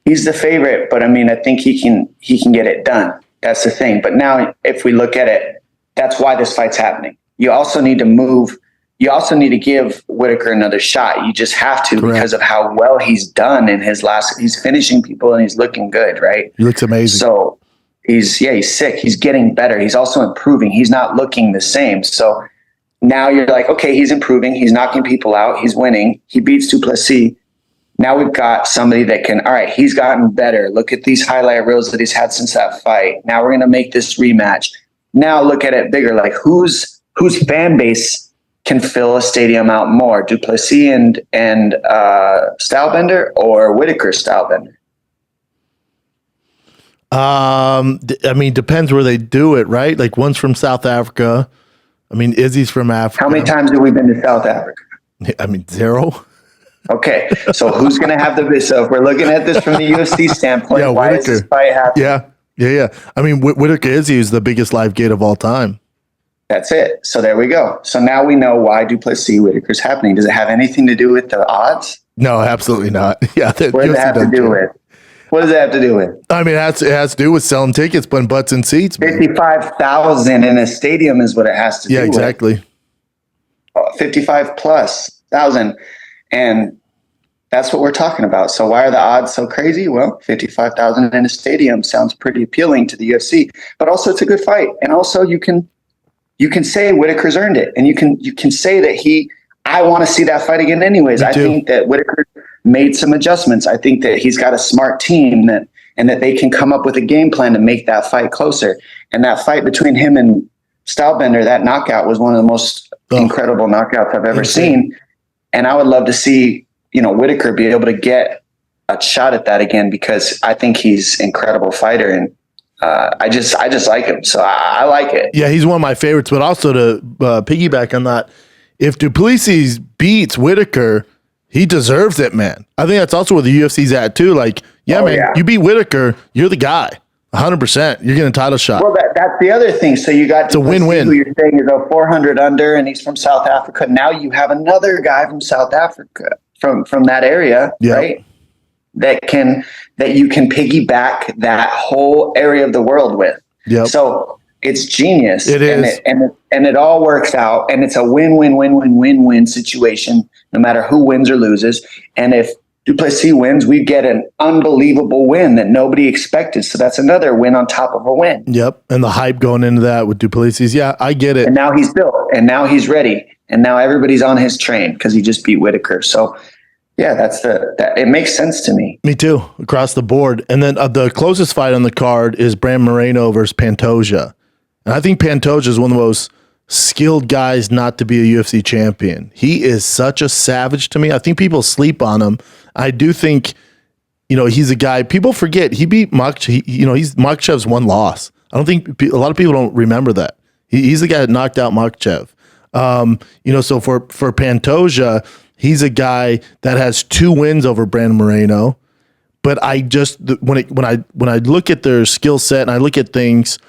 He's the favorite, but I think he can get it done. That's the thing. But now if we look at it, that's why this fight's happening. You also need to move. You also need to give Whitaker another shot. You just have to because of how well he's done in his last. He's finishing people and he's looking good, right? He looks amazing. So He's sick. He's getting better. He's also improving. He's not looking the same. So now you're like, okay, he's improving. He's knocking people out. He's winning. He beats du Plessis. Now we've got somebody that can, all right, he's gotten better. Look at these highlight reels that he's had since that fight. Now we're going to make this rematch. Now look at it bigger. Like whose fan base can fill a stadium out more? Du Plessis and Stylebender, or Whitaker Stylebender? I mean, depends where they do it, right? Like one's from South Africa. I mean, Izzy's from Africa. How many times have we been to South Africa? I mean, 0. Okay, so who's going to have the bid? So if we're looking at this from the UFC standpoint, why is this fight happening? Yeah. I mean, Whitaker Izzy is the biggest live gate of all time. That's it. So there we go. So now we know why du Plessis Whitaker's happening. Does it have anything to do with the odds? No, absolutely not. Yeah, what does it have to do with? What does it have to do with? I mean, it has to do with selling tickets, putting butts in seats. 55,000 in a stadium is what it has to do with. Yeah, exactly. 55 plus thousand. And that's what we're talking about. So why are the odds so crazy? Well, 55,000 in a stadium sounds pretty appealing to the UFC, but also it's a good fight. And also you can say Whitaker's earned it. And you can say that I want to see that fight again anyways. I think that Whitaker made some adjustments. I think that he's got a smart team and that they can come up with a game plan to make that fight closer. And that fight between him and Stylebender, that knockout was one of the most incredible knockouts I've ever seen. And I would love to see, Whitaker be able to get a shot at that again, because I think he's an incredible fighter. And I just like him. So I like it. Yeah, he's one of my favorites. But also to piggyback on that, if du Plessis beats Whitaker, he deserves it, man. I think that's also where the UFC's at too. Like, you beat Whitaker, you're the guy. 100%. You're getting a title shot. Well, that's the other thing. So you got it's a win-win. Who you're saying is a 400 under, and he's from South Africa. Now you have another guy from South Africa, from that area, right? That you can piggyback that whole area of the world with. Yep. So it's genius. It is, and it all works out, and it's a win-win-win-win-win-win situation, no matter who wins or loses. And if du Plessis wins, we get an unbelievable win that nobody expected. So that's another win on top of a win. Yep. And the hype going into that with du Plessis. Yeah, I get it. And now he's built, and now he's ready. And now everybody's on his train because he just beat Whitaker. So yeah, it makes sense to me. Me too, across the board. And then the closest fight on the card is Brandon Moreno versus Pantoja. And I think Pantoja is one of the most skilled guys not to be a UFC champion. He is such a savage to me. I think people sleep on him. I do think, he's a guy people forget. He beat Makhachev. He's Makhachev's one loss. I don't think a lot of people don't remember that. He's the guy that knocked out Makhachev. So for Pantoja, he's a guy that has 2 wins over Brandon Moreno. But I just when I look at their skill set and I look at things,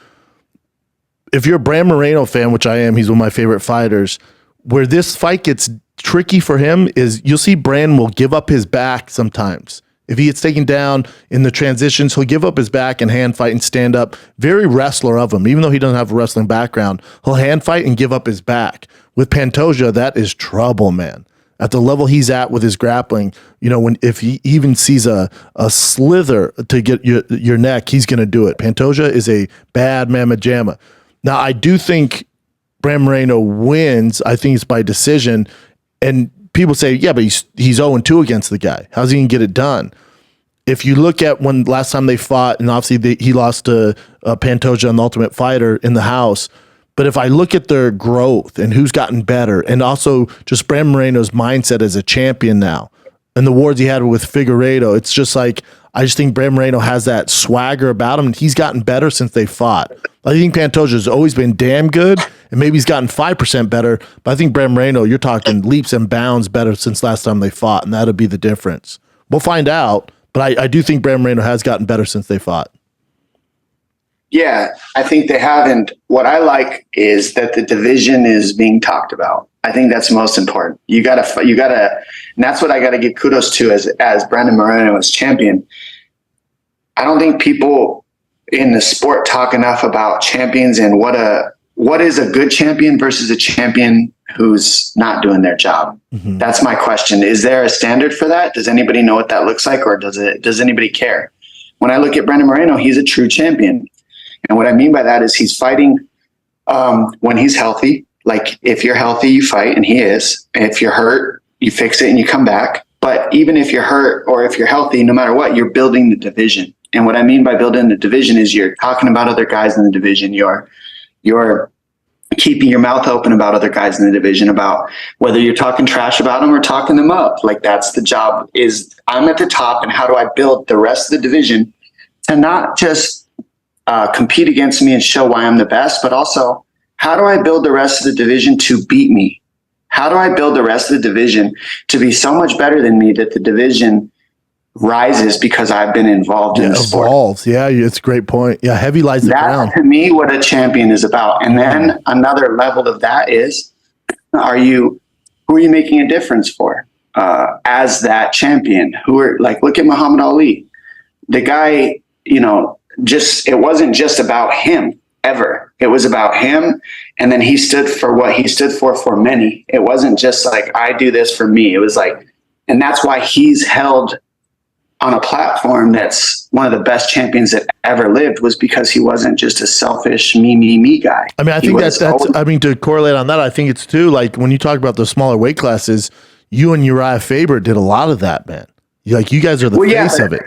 if you're a Brandon Moreno fan, which I am, he's one of my favorite fighters. Where this fight gets tricky for him is you'll see Brandon will give up his back sometimes. If he gets taken down in the transitions, he'll give up his back and hand fight and stand up. Very wrestler of him, even though he doesn't have a wrestling background. He'll hand fight and give up his back. With Pantoja, that is trouble, man. At the level he's at with his grappling, if he even sees a slither to get your neck, he's going to do it. Pantoja is a bad mamma jamma. Now, I do think Brandon Moreno wins. I think it's by decision. And people say, yeah, but he's 0-2 against the guy. How's he going to get it done? If you look at when last time they fought, and obviously he lost to Pantoja on The Ultimate Fighter in the house. But if I look at their growth and who's gotten better, and also just Brandon Moreno's mindset as a champion now, and the wars he had with Figueiredo, it's just like, I just think Brandon Moreno has that swagger about him, and he's gotten better since they fought. I think Pantoja's always been damn good, and maybe he's gotten 5% better, but I think Brandon Moreno, you're talking leaps and bounds better since last time they fought, and that'll be the difference. We'll find out, but I do think Brandon Moreno has gotten better since they fought. Yeah, I think they have. And what I like is that the division is being talked about. I think that's most important. You gotta, and that's what I gotta give kudos to as Brandon Moreno as champion. I don't think people in the sport talk enough about champions and what is a good champion versus a champion who's not doing their job. Mm-hmm. That's my question. Is there a standard for that? Does anybody know what that looks like, or does anybody care? When I look at Brandon Moreno, he's a true champion. And what I mean by that is he's fighting when he's healthy. Like if you're healthy, you fight, and he is. If you're hurt, you fix it and you come back. But even if you're hurt or if you're healthy, no matter what, you're building the division. And what I mean by building the division is you're talking about other guys in the division. You're keeping your mouth open about other guys in the division, about whether you're talking trash about them or talking them up. Like that's the job. Is I'm at the top, and how do I build the rest of the division to not just compete against me and show why I'm the best, but also how do I build the rest of the division to beat me? How do I build the rest of the division to be so much better than me that the division rises because I've been involved in the sport? Yeah, it's a great point. Yeah, heavy lies the ground. That's to me what a champion is about. And then another level of that is, who are you making a difference for as that champion? Look at Muhammad Ali. The guy, it wasn't just about him ever. It was about him. And then he stood for what he stood for many. It wasn't just like, I do this for me. It was like, and that's why he's held on a platform that's one of the best champions that ever lived, was because he wasn't just a selfish me guy. I mean, I think to correlate on that, I think it's too, like when you talk about the smaller weight classes, you and Uriah Faber did a lot of that, man. Like you guys are the face of it.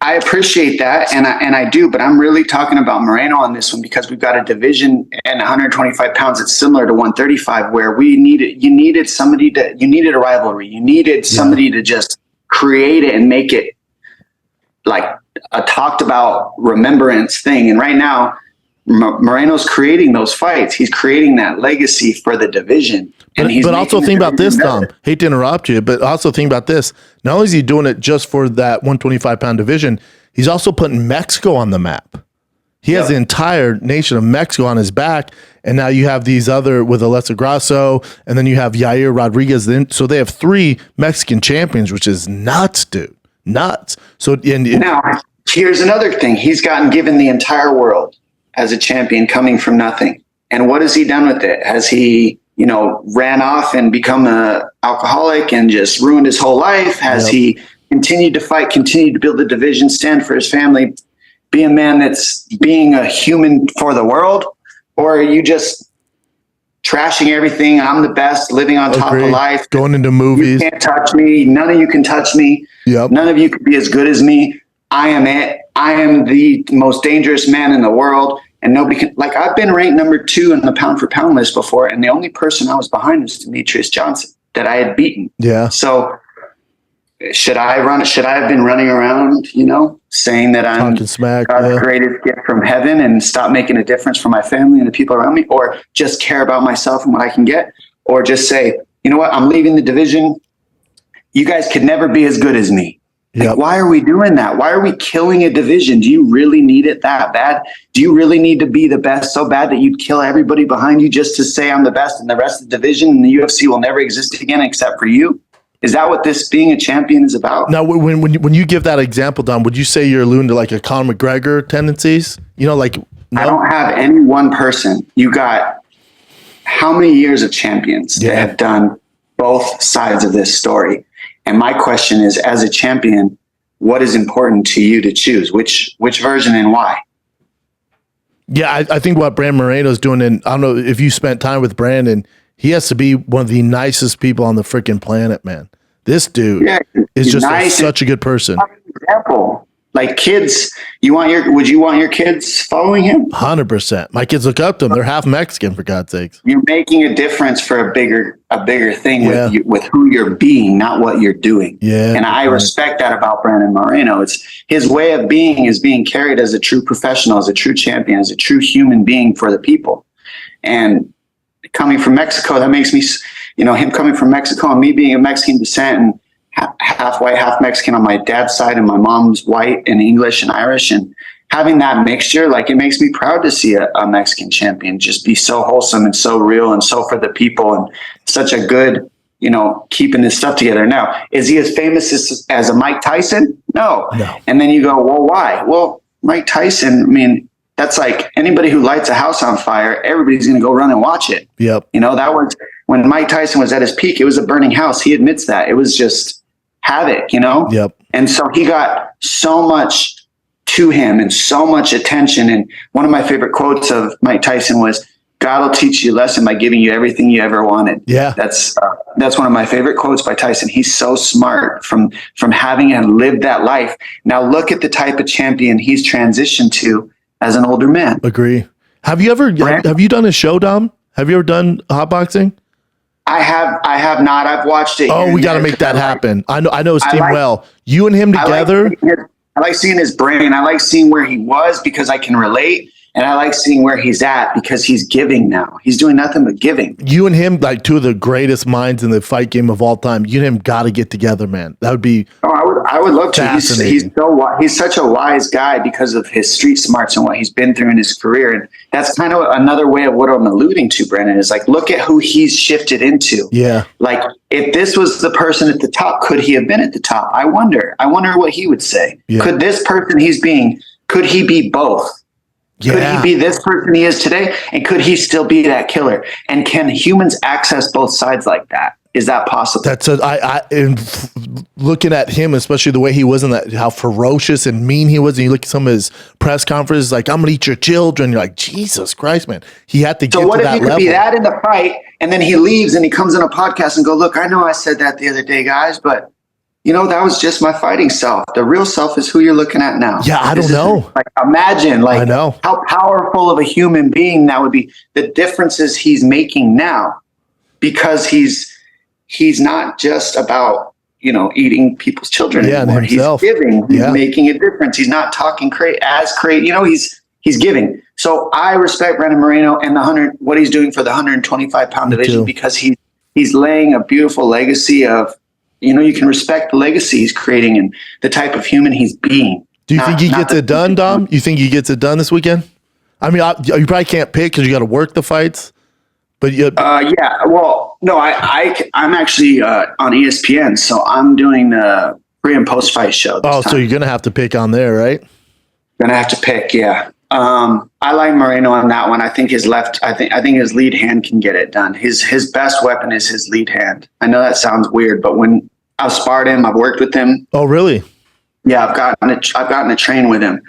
I appreciate that, and I do, but I'm really talking about Moreno on this one because we've got a division and 125 pounds that's similar to 135, where you needed a rivalry. You needed somebody to just create it and make it like a talked about remembrance thing. And right now, Moreno's creating those fights. He's creating that legacy for the division. But also think about this, Dom. Hate to interrupt you, but also think about this. Not only is he doing it just for that 125-pound division, he's also putting Mexico on the map. He has the entire nation of Mexico on his back, and now you have these other with Alessa Grasso, and then you have Yair Rodriguez. So they have 3 Mexican champions, which is nuts, dude. Nuts. So now, here's another thing. He's gotten given the entire world as a champion coming from nothing. And what has he done with it? Has he ran off and become an alcoholic and just ruined his whole life? Has he continued to fight, continued to build the division, stand for his family, be a man that's being a human for the world? Or are you just trashing everything? I'm the best, living on top of life. Going into movies. You can't touch me. None of you can touch me. Yep. None of you can be as good as me. I am it. I am the most dangerous man in the world. And nobody can, like, I've been ranked number 2 in the pound for pound list before. And the only person I was behind was Demetrius Johnson that I had beaten. Yeah. So should I have been running around, saying that I'm God's greatest gift from heaven and stop making a difference for my family and the people around me, or just care about myself and what I can get, or just say, you know what, I'm leaving the division. You guys could never be as good as me. Like, why are we doing that? Why are we killing a division? Do you really need it that bad? Do you really need to be the best so bad that you'd kill everybody behind you just to say I'm the best, and the rest of the division and the UFC will never exist again except for you? Is that what this being a champion is about? Now, when you give that example, Don, would you say you're alluding to like a Conor McGregor tendencies? No? I don't have any one person. You got how many years of champions that have done both sides of this story? And my question is, as a champion, what is important to you to choose? Which version and why? Yeah, I think what Brandon Moreno is doing, and I don't know if you spent time with Brandon, he has to be one of the nicest people on the freaking planet, man. This dude is just such a good person. Example, like kids, would you want your kids following him? 100%. My kids look up to him. They're half Mexican, for God's sakes. You're making a difference for a bigger thing with who you're being, not what you're doing. Yeah, and I respect that about Brandon Moreno. It's his way of being is being carried as a true professional, as a true champion, as a true human being for the people. And coming from Mexico, that makes me, him coming from Mexico and me being of Mexican descent and half white, half Mexican on my dad's side, and my mom's white and English and Irish, and having that mixture, like, it makes me proud to see a Mexican champion just be so wholesome and so real and so for the people, and such a good, keeping this stuff together. Now, is he as famous as a Mike Tyson? No. And then you go, well, why? Well, Mike Tyson, I mean, that's like anybody who lights a house on fire, everybody's going to go run and watch it. Yep. That was when Mike Tyson was at his peak. It was a burning house. He admits that. It was just havoc, Yep. And so he got so much to him and so much attention. And one of my favorite quotes of Mike Tyson was, "God will teach you a lesson by giving you everything you ever wanted." Yeah. That's one of my favorite quotes by Tyson. He's so smart from having and lived that life. Now look at the type of champion he's transitioned to as an older man. Agree. Have you done a show, Dom? Have you ever done hot boxing? I have not. I've watched it. Oh, we got to make that happen. I know his team well. You and him together. I like seeing his brain. I like seeing where he was because I can relate. And I like seeing where he's at because he's giving now. He's doing nothing but giving. You and him, like two of the greatest minds in the fight game of all time. You and him got to get together, man. That would be. Oh, I would love to. He's such a wise guy because of his street smarts and what he's been through in his career. And that's kind of another way of what I'm alluding to, Brendan, is like, look at who he's shifted into. Yeah. Like if this was the person at the top, could he have been at the top? I wonder what he would say. Yeah. Could this person could he be both? Yeah. Could he be this person he is today? And could he still be that killer? And can humans access both sides like that? Is that possible? That's looking at him, especially the way he was in that, how ferocious and mean he was. And you look at some of his press conferences, like, "I'm going to eat your children." You're like, Jesus Christ, man. He had to get to that level. So what if he could be that in the fight and then he leaves and he comes in a podcast and go, "Look, I know I said that the other day, guys, but that was just my fighting self. The real self is who you're looking at now." Yeah, I don't know. Like, imagine, I know how powerful of a human being that would be. The differences he's making now, because he's not just about eating people's children anymore. Himself. He's giving. He's making a difference. He's not talking crazy. He's giving. So I respect Brandon Moreno and what he's doing for the 125-pound division because he's laying a beautiful legacy of. You can respect the legacy he's creating and the type of human he's being. Do you think he gets it done, Dom? You think he gets it done this weekend? I mean, you probably can't pick because you got to work the fights. But yeah. Well, no, I'm actually on ESPN, so I'm doing the pre and post fight show. So you're gonna have to pick on there, right? Gonna have to pick, yeah. I like Moreno on that one. I think his his lead hand can get it done. His best weapon is his lead hand. I know that sounds weird, but when I've sparred him, I've worked with him. Oh, really? Yeah, I've gotten to train with him,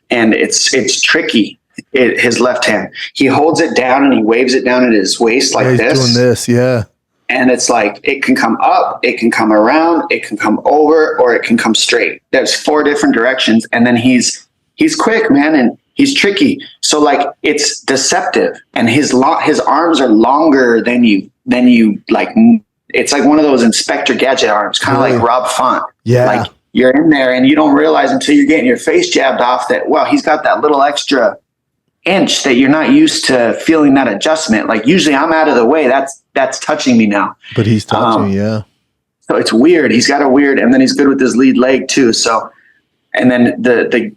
and it's tricky. His left hand, he holds it down and he waves it down at his waist like he's this. Doing this, yeah. And it's like it can come up, it can come around, it can come over, or it can come straight. There's 4 different directions, and then he's quick, man, and he's tricky. So like it's deceptive, and his arms are longer than you like. It's like one of those Inspector Gadget arms, kind of like Rob Font. Yeah, like you're in there and you don't realize until you're getting your face jabbed off that he's got that little extra inch that you're not used to feeling that adjustment. Like usually I'm out of the way. That's touching me now. But he's touching, yeah. So it's weird. He's got a weird, and then he's good with his lead leg too. So, and then the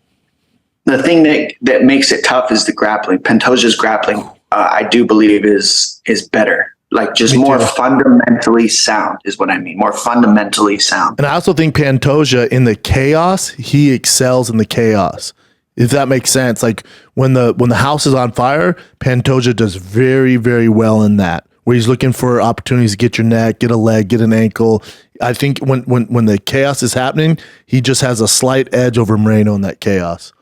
thing that makes it tough is the grappling. Pantoja's grappling, I do believe is better. Like just more fundamentally sound is what I mean. More fundamentally sound. And I also think Pantoja in the chaos, he excels in the chaos. If that makes sense. Like when the house is on fire, Pantoja does very, very well in that. Where he's looking for opportunities to get your neck, get a leg, get an ankle. I think when the chaos is happening, he just has a slight edge over Moreno in that chaos.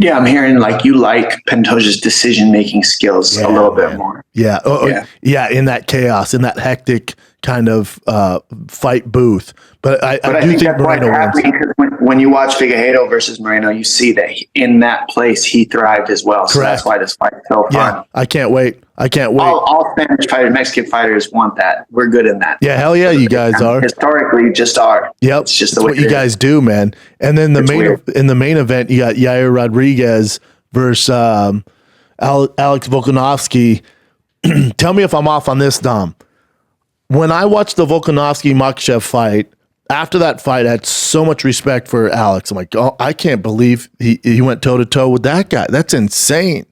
Yeah, I'm hearing like you like Pantoja's decision-making skills a little bit more. Yeah. Yeah, in that chaos, in that hectic kind of fight booth. But I do think Moreno wins. When you watch Figueiredo versus Moreno, you see that in that place he thrived as well. So that's why this fight is so fun. Yeah, I can't wait. All Spanish fighters, Mexican fighters want that. We're good in that. Yeah, hell yeah, you guys are. Historically, just are. Yep, it's just that's what you guys do, man. And then in the main event, you got Yair Rodriguez versus Alex Volkanovski. Tell me if I'm off on this, Dom. When I watched the Volkanovski-Makhachev fight, after that fight, I had so much respect for Alex. I'm like, oh, I can't believe he went toe-to-toe with that guy. That's insane.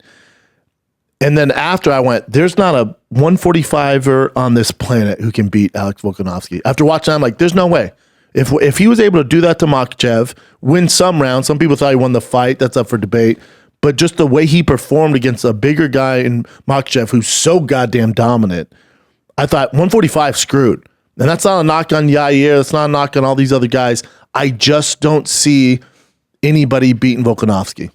And then after I went, there's not a 145er on this planet who can beat Alex Volkanovski. After watching, I'm like, there's no way. If he was able to do that to Makhachev, win some rounds, some people thought he won the fight. That's up for debate. But just the way he performed against a bigger guy in Makhachev who's so goddamn dominant, I thought 145 screwed. And that's not a knock on Yair. That's not a knock on all these other guys. I just don't see anybody beating Volkanovski.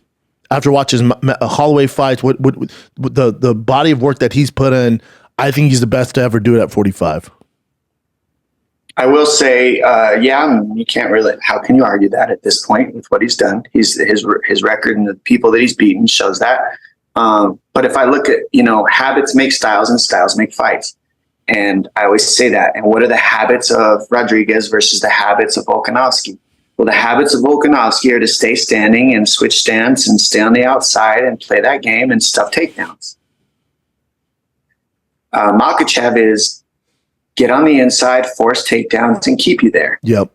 After watching Holloway fights, what the body of work that he's put in, I think he's the best to ever do it at 45. I will say, you can't really. How can you argue that at this point with what he's done? His record and the people that he's beaten shows that. But if I look at, habits make styles and styles make fights, and I always say that. And what are the habits of Rodriguez versus the habits of Volkanovski? Well, the habits of Volkanovski are to stay standing and switch stance and stay on the outside and play that game and stuff takedowns. Makhachev is get on the inside, force takedowns, and keep you there. Yep.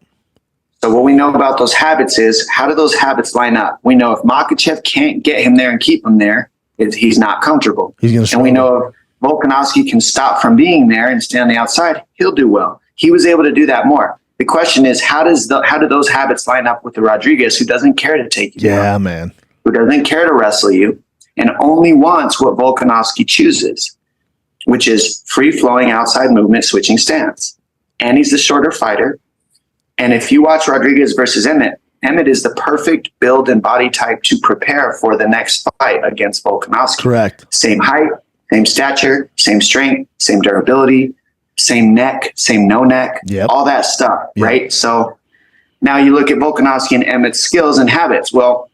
So what we know about those habits is, how do those habits line up? We know if Makhachev can't get him there and keep him there, he's not comfortable. And we know if Volkanovski can stop from being there and stay on the outside, he'll do well. He was able to do that more. The question is, how do those habits line up with the Rodriguez who doesn't care to take you down, man, who doesn't care to wrestle you, and only wants what Volkanovski chooses, which is free-flowing outside movement, switching stance. And he's the shorter fighter. And if you watch Rodriguez versus Emmett is the perfect build and body type to prepare for the next fight against Volkanovski. Correct. Same height, same stature, same strength, same durability, same neck, same no neck, all that stuff, right? So now you look at Volkanovski and Emmett's skills and habits. Well,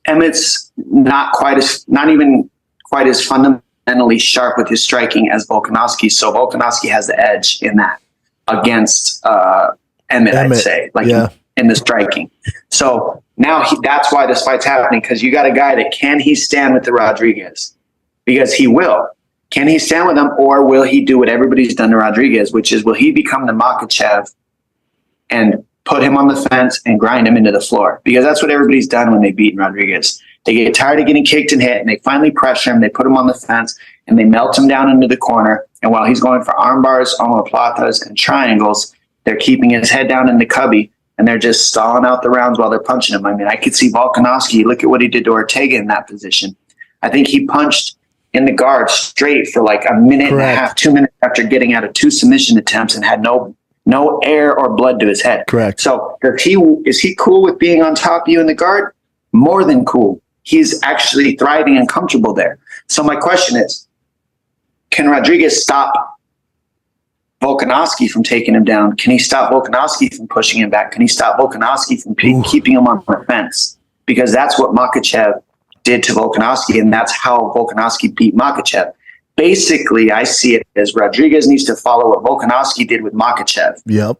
Emmett's not even quite as fundamentally sharp with his striking as Volkanovski. So Volkanovski has the edge in that against Emmett, I'd say, in the striking. So now that's why this fight's happening, because you got a guy that can he stand with the Rodriguez? Because he will. Can he stand with him, or will he do what everybody's done to Rodriguez, which is, will he become the Makhachev and put him on the fence and grind him into the floor? Because that's what everybody's done when they beat Rodriguez. They get tired of getting kicked and hit, and they finally pressure him. They put him on the fence, and they melt him down into the corner. And while he's going for arm bars, omoplatas, and triangles, they're keeping his head down in the cubby, and they're just stalling out the rounds while they're punching him. I mean, I could see Volkanovski, look at what he did to Ortega in that position. I think he punched in the guard straight for like a minute and a half, 2 minutes after getting out of 2 submission attempts and had no air or blood to his head. Correct. So is he cool with being on top of you in the guard? More than cool. He's actually thriving and comfortable there. So my question is, can Rodriguez stop Volkanovski from taking him down? Can he stop Volkanovski from pushing him back? Can he stop Volkanovski from keeping him on the fence? Because that's what Makhachev did to Volkanovski, and that's how Volkanovski beat Makhachev. Basically, I see it as Rodriguez needs to follow what Volkanovski did with Makhachev. Yep.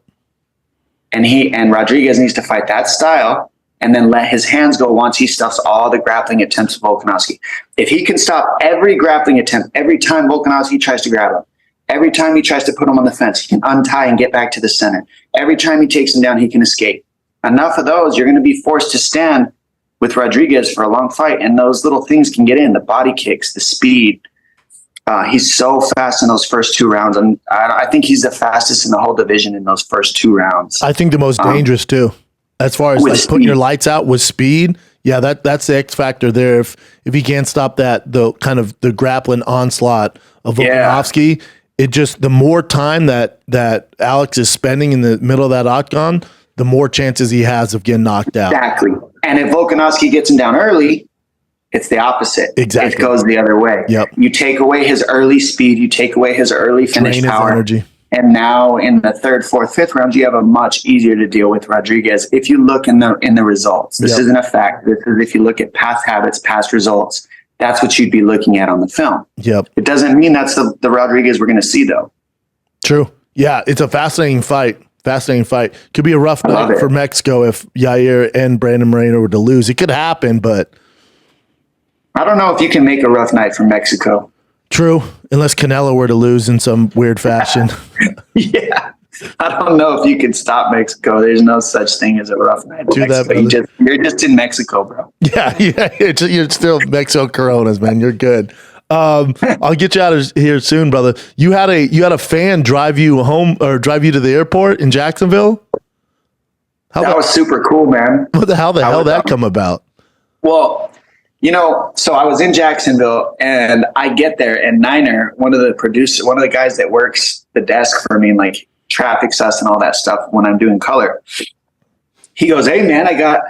And Rodriguez needs to fight that style and then let his hands go once he stuffs all the grappling attempts of Volkanovski. If he can stop every grappling attempt, every time Volkanovski tries to grab him, every time he tries to put him on the fence, he can untie and get back to the center. Every time he takes him down, he can escape. Enough of those, you're going to be forced to stand with Rodriguez for a long fight, and those little things can get in, the body kicks, the speed. He's so fast in those first 2 rounds, and I think he's the fastest in the whole division in those first 2 rounds. I think the most dangerous too, as far as like putting your lights out with speed. Yeah, that's the X factor there. If he can't stop the grappling onslaught of Volkanovski, it just, the more time that Alex is spending in the middle of that octagon, the more chances he has of getting knocked out. Exactly. And if Volkanovski gets him down early, it's the opposite. Exactly. It goes the other way. Yep. You take away his early speed, you take away his early finish power. Energy. And now in the 3rd, 4th, 5th rounds, you have a much easier to deal with Rodriguez if you look in the results. This isn't a fact. This is if you look at past habits, past results. That's what you'd be looking at on the film. Yep. It doesn't mean that's the Rodriguez we're going to see, though. True. Yeah, it's a fascinating fight. Could be a rough night for Mexico if Yair and Brandon Moreno were to lose. It could happen, but I don't know if you can make a rough night for Mexico. True, unless Canelo were to lose in some weird fashion. Yeah, I don't know if you can stop Mexico. There's no such thing as a rough night in Mexico. You're just in Mexico, bro. Yeah, you're still Mexico Coronas, man. You're good. I'll get you out of here soon, brother. You had a fan drive you home or drive you to the airport in Jacksonville? That was super cool, man. What the hell that come about? Well, so I was in Jacksonville and I get there, and Niner, one of the guys that works the desk for me and like traffics us and all that stuff when I'm doing color, he goes, "Hey man, I got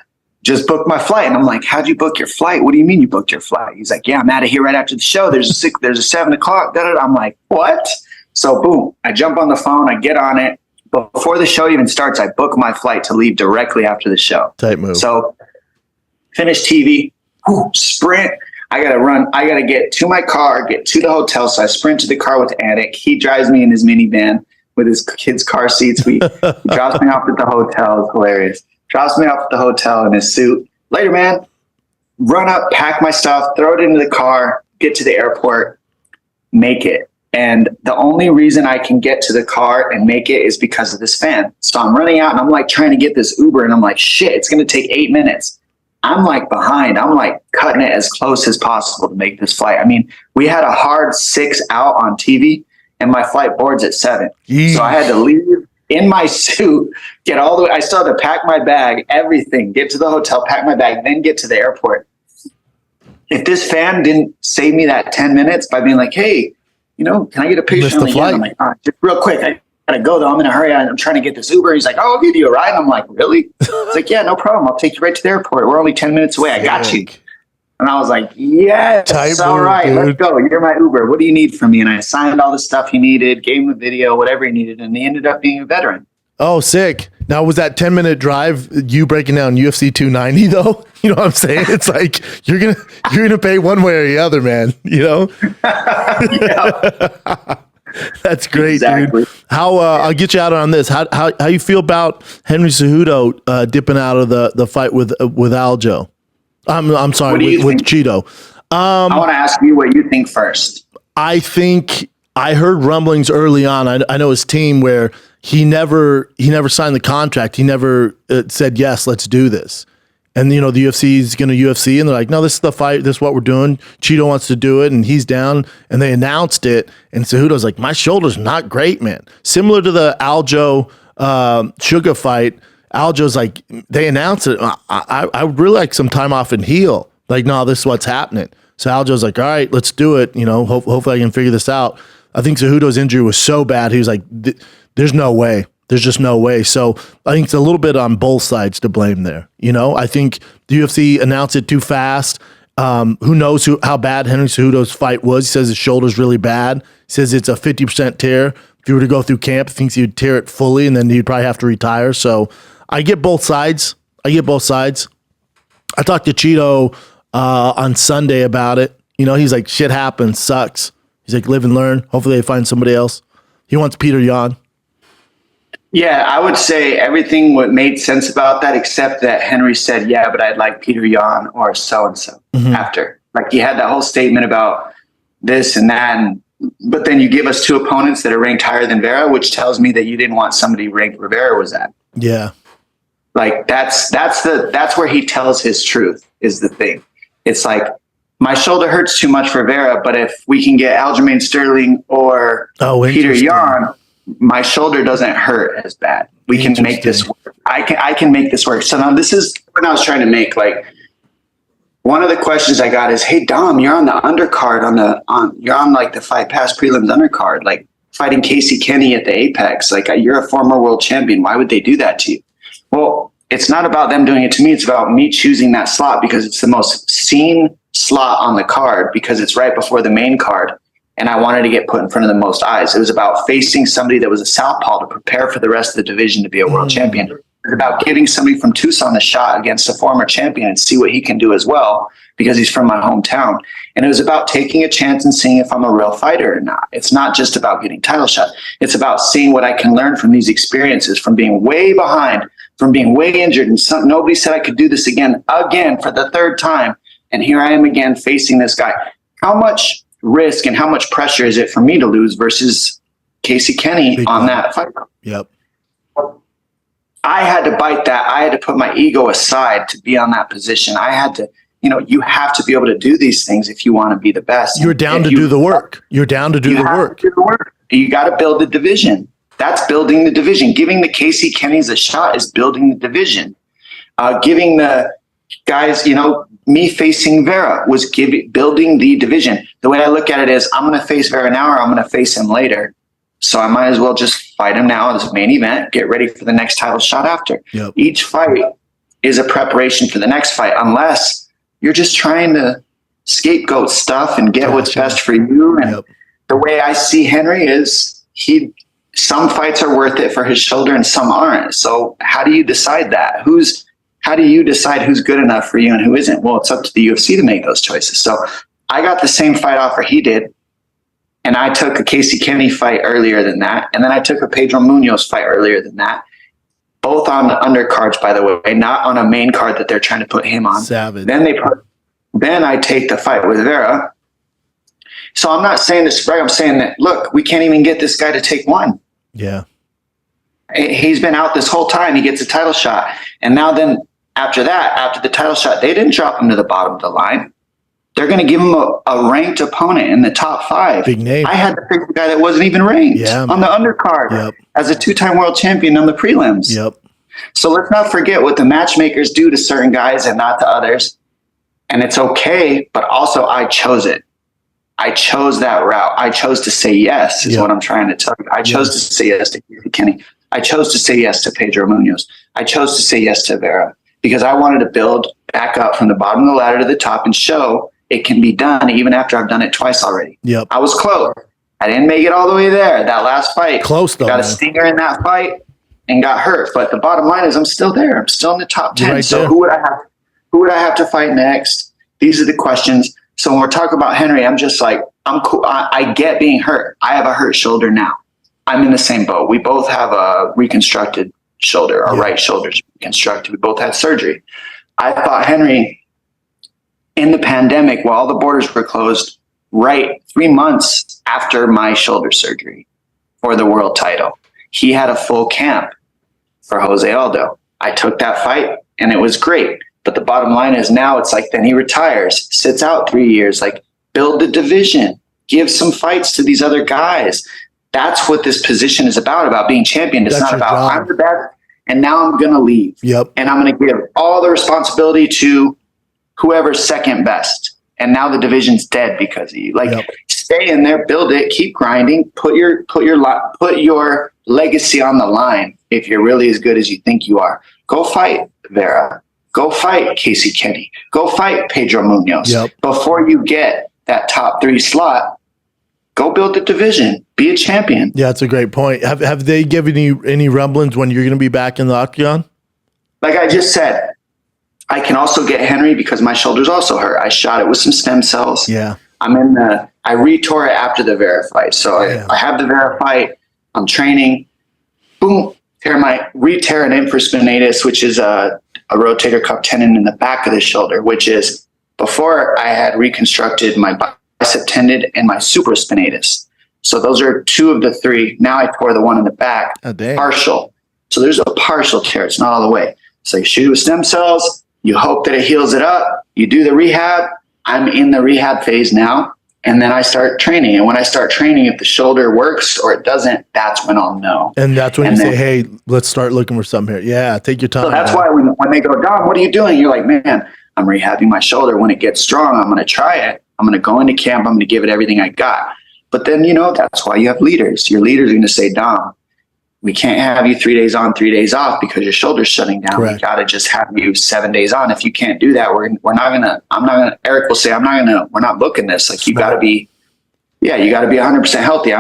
just booked my flight. And I'm like, how'd you book your flight? What do you mean you booked your flight? He's like, yeah, I'm out of here right after the show. There's a 7 o'clock. I'm like, what? So boom, I jump on the phone, I get on it. Before the show even starts, I book my flight to leave directly after the show. Tight move. So finish TV, sprint. I got to run. I got to get to my car, get to the hotel. So I sprint to the car with Anik. He drives me in his minivan with his kids' car seats. He drops me off at the hotel. It's hilarious. Drops me off at the hotel in his suit. Later, man. Run up, pack my stuff, throw it into the car, get to the airport, make it. And the only reason I can get to the car and make it is because of this fan. So I'm running out and I'm like trying to get this Uber and I'm like, shit, it's going to take 8 minutes. I'm like behind. I'm like cutting it as close as possible to make this flight. I mean, we had a hard 6 out on TV and my flight boards at 7. Yeesh. So I had to leave in my suit, get all the way. I still had to pack my bag, everything, get to the hotel, pack my bag, then get to the airport. If this fan didn't save me that 10 minutes by being like, hey, can I get a picture on the flight? I'm like, just real quick. I gotta go though. I'm in a hurry. I'm trying to get this Uber. He's like, oh, I'll give you a ride. And I'm like, really? He's like, yeah, no problem. I'll take you right to the airport. We're only 10 minutes away. I got you. And I was like, yes, all right, dude. Let's go. You're my Uber. What do you need from me? And I signed all the stuff he needed, gave him the video, whatever he needed. And he ended up being a veteran. Oh, sick. Now, was that 10-minute drive you breaking down UFC 290 though? You know what I'm saying? It's like you're gonna pay one way or the other, man. That's great, exactly. Dude. How I'll get you out on this. How you feel about Henry Cejudo dipping out of the fight with Aljo? I'm sorry, with Cheeto. I want to ask you what you think first. I think I heard rumblings early on. I know his team where he never signed the contract. He never said, yes, let's do this. And, the UFC is going to UFC, and they're like, no, this is the fight. This is what we're doing. Cheeto wants to do it, and he's down. And they announced it, and Cejudo's like, my shoulder's not great, man. Similar to the Aljo Sugar fight, Aljo's like, they announced it. I would really like some time off and heal. Like, no, this is what's happening. So Aljo's like, all right, let's do it. Hopefully I can figure this out. I think Cejudo's injury was so bad. He was like, there's no way. There's just no way. So I think it's a little bit on both sides to blame there. I think the UFC announced it too fast. Who knows how bad Henry Cejudo's fight was. He says his shoulder's really bad. He says it's a 50% tear. If you were to go through camp, he thinks he would tear it fully, and then he'd probably have to retire. So I get both sides. I talked to Cheeto on Sunday about it. He's like, shit happens, sucks. He's like, live and learn. Hopefully they find somebody else. He wants Peter Yan. Yeah, I would say everything what made sense about that, except that Henry said, yeah, but I'd like Peter Yan or so-and-so after. Like, he had that whole statement about this and that. But then you give us 2 opponents that are ranked higher than Vera, which tells me that you didn't want somebody ranked where Vera was at. Yeah. Like, that's where he tells his truth is the thing. It's like, my shoulder hurts too much for Vera, but if we can get Aljamain Sterling or Peter Yan, my shoulder doesn't hurt as bad. We can make this work. I can make this work. So now this is what I was trying to make. Like, one of the questions I got is, hey Dom, you're on the undercard you're on like the Fight Pass prelims undercard, like fighting Casey Kenny at the Apex. Like, you're a former world champion. Why would they do that to you? Well, it's not about them doing it to me. It's about me choosing that slot because it's the most seen slot on the card because it's right before the main card. And I wanted to get put in front of the most eyes. It was about facing somebody that was a southpaw to prepare for the rest of the division to be a world champion. It was about giving somebody from Tucson a shot against a former champion and see what he can do as well because he's from my hometown. And it was about taking a chance and seeing if I'm a real fighter or not. It's not just about getting title shots. It's about seeing what I can learn from these experiences, from being way behind, from being way injured. And nobody said I could do this again for the 3rd time. And here I am again facing this guy. How much risk and how much pressure is it for me to lose versus Casey Kenny on that fight? Yep. I had to bite that. I had to put my ego aside to be on that position. I had to, you have to be able to do these things if you want to be the best. You're down to do the work. You're down to do the work. You got to build the division. That's building the division. Giving the Casey Kennys a shot is building the division. Giving the guys, me facing Vera was building the division. The way I look at it is I'm going to face Vera now or I'm going to face him later. So I might as well just fight him now as main event, get ready for the next title shot after. Yep. Each fight is a preparation for the next fight, unless you're just trying to scapegoat stuff and get what's best for you. And the way I see Henry is some fights are worth it for his shoulder and some aren't. So how do you decide that? How do you decide who's good enough for you and who isn't? Well, it's up to the UFC to make those choices. So I got the same fight offer he did. And I took a Casey Kenny fight earlier than that. And then I took a Pedro Munoz fight earlier than that. Both on the undercards, by the way, not on a main card that they're trying to put him on. Savage. Then I take the fight with Vera. So I'm not saying this, I'm saying that, look, we can't even get this guy to take one. Yeah. He's been out this whole time. He gets a title shot. And now then after the title shot, they didn't drop him to the bottom of the line. They're going to give him a ranked opponent in the top 5. Big name. I had to pick a guy that wasn't even ranked on the undercard as a 2-time world champion on the prelims. Yep. So let's not forget what the matchmakers do to certain guys and not to others. And it's okay, but also I chose it. I chose that route. I chose to say yes is what I'm trying to tell you. I chose to say yes to Kenny. I chose to say yes to Pedro Munoz. I chose to say yes to Vera because I wanted to build back up from the bottom of the ladder to the top and show it can be done even after I've done it twice already. Yep. I was close. I didn't make it all the way there. That last fight. Close though. Got a stinger in that fight and got hurt. But the bottom line is I'm still there. I'm still in the top 10. Right so there. who would I have to fight next? These are the questions. So when we're talking about Henry, I'm just like, I'm cool. I get being hurt. I have a hurt shoulder now. I'm in the same boat. We both have a reconstructed shoulder. Our right shoulder's reconstructed. We both had surgery. I fought Henry in the pandemic while all the borders were closed, right 3 months after my shoulder surgery for the world title. He had a full camp for Jose Aldo. I took that fight and it was great. But the bottom line is now it's like then he retires, sits out 3 years, like build the division, give some fights to these other guys. That's what this position is about being champion. It's not about I'm the best and now I'm going to leave. Yep. And I'm going to give all the responsibility to whoever's second best. And now the division's dead because of you. Stay in there, build it, keep grinding, put your legacy on the line. If you're really as good as you think you are, go fight Vera, go fight Casey Kenny, go fight Pedro Munoz. Before you get that top 3 slot, go build the division, be a champion. Yeah, that's a great point. Have they given you any rumblings when you're going to be back in the octagon? Like I just said, I can also get Henry because my shoulder's also hurt. I shot it with some stem cells. Yeah. I retore it after the Vera fight. So I have the Vera fight. I'm training. Boom. Re-tear an infraspinatus, which is a rotator cuff tendon in the back of the shoulder, which is before I had reconstructed my bicep tendon and my supraspinatus. So those are 2 of the 3. Now I tore the one in the back. Partial. So there's a partial tear. It's not all the way. So you shoot it with stem cells. You hope that it heals it up. You do the rehab. I'm in the rehab phase now. And then I start training. And when I start training, if the shoulder works or it doesn't, that's when I'll know. And that's when say, hey, let's start looking for something here. Yeah, take your time. So that's why when they go, Dom, what are you doing? You're like, man, I'm rehabbing my shoulder. When it gets strong, I'm going to try it. I'm going to go into camp. I'm going to give it everything I got. But then, that's why you have leaders. Your leaders are going to say, Dom, we can't have you 3 days on, 3 days off because your shoulder's shutting down. Correct. We got to just have you 7 days on. If you can't do that, Eric will say, we're not booking this. Like you got to be 100% healthy.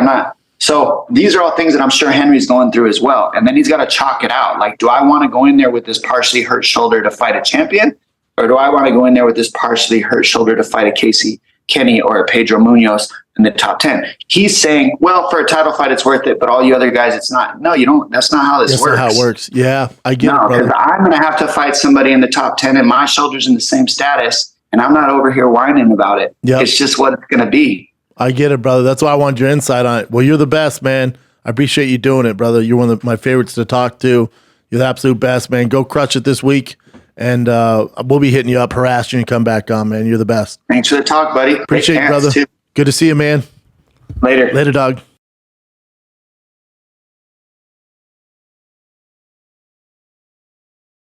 So these are all things that I'm sure Henry's going through as well. And then he's got to chalk it out. Like, do I want to go in there with this partially hurt shoulder to fight a champion? Or do I want to go in there with this partially hurt shoulder to fight a Casey Kenny or a Pedro Munoz in the top 10? He's saying, well, for a title fight, it's worth it, but all you other guys, it's not. No, you don't. That's not how this works. That's not how it works. Yeah, I get it, because I'm going to have to fight somebody in the top 10 and my shoulder's in the same status, and I'm not over here whining about it. Yep. It's just what it's going to be. I get it, brother. That's why I wanted your insight on it. Well, you're the best, man. I appreciate you doing it, brother. You're one of my favorites to talk to. You're the absolute best, man. Go crush it this week. And we'll be hitting you up, harassing you, and come back on, man. You're the best. Thanks for the talk, buddy. Appreciate it, brother. Too. Good to see you, man. Later, dog.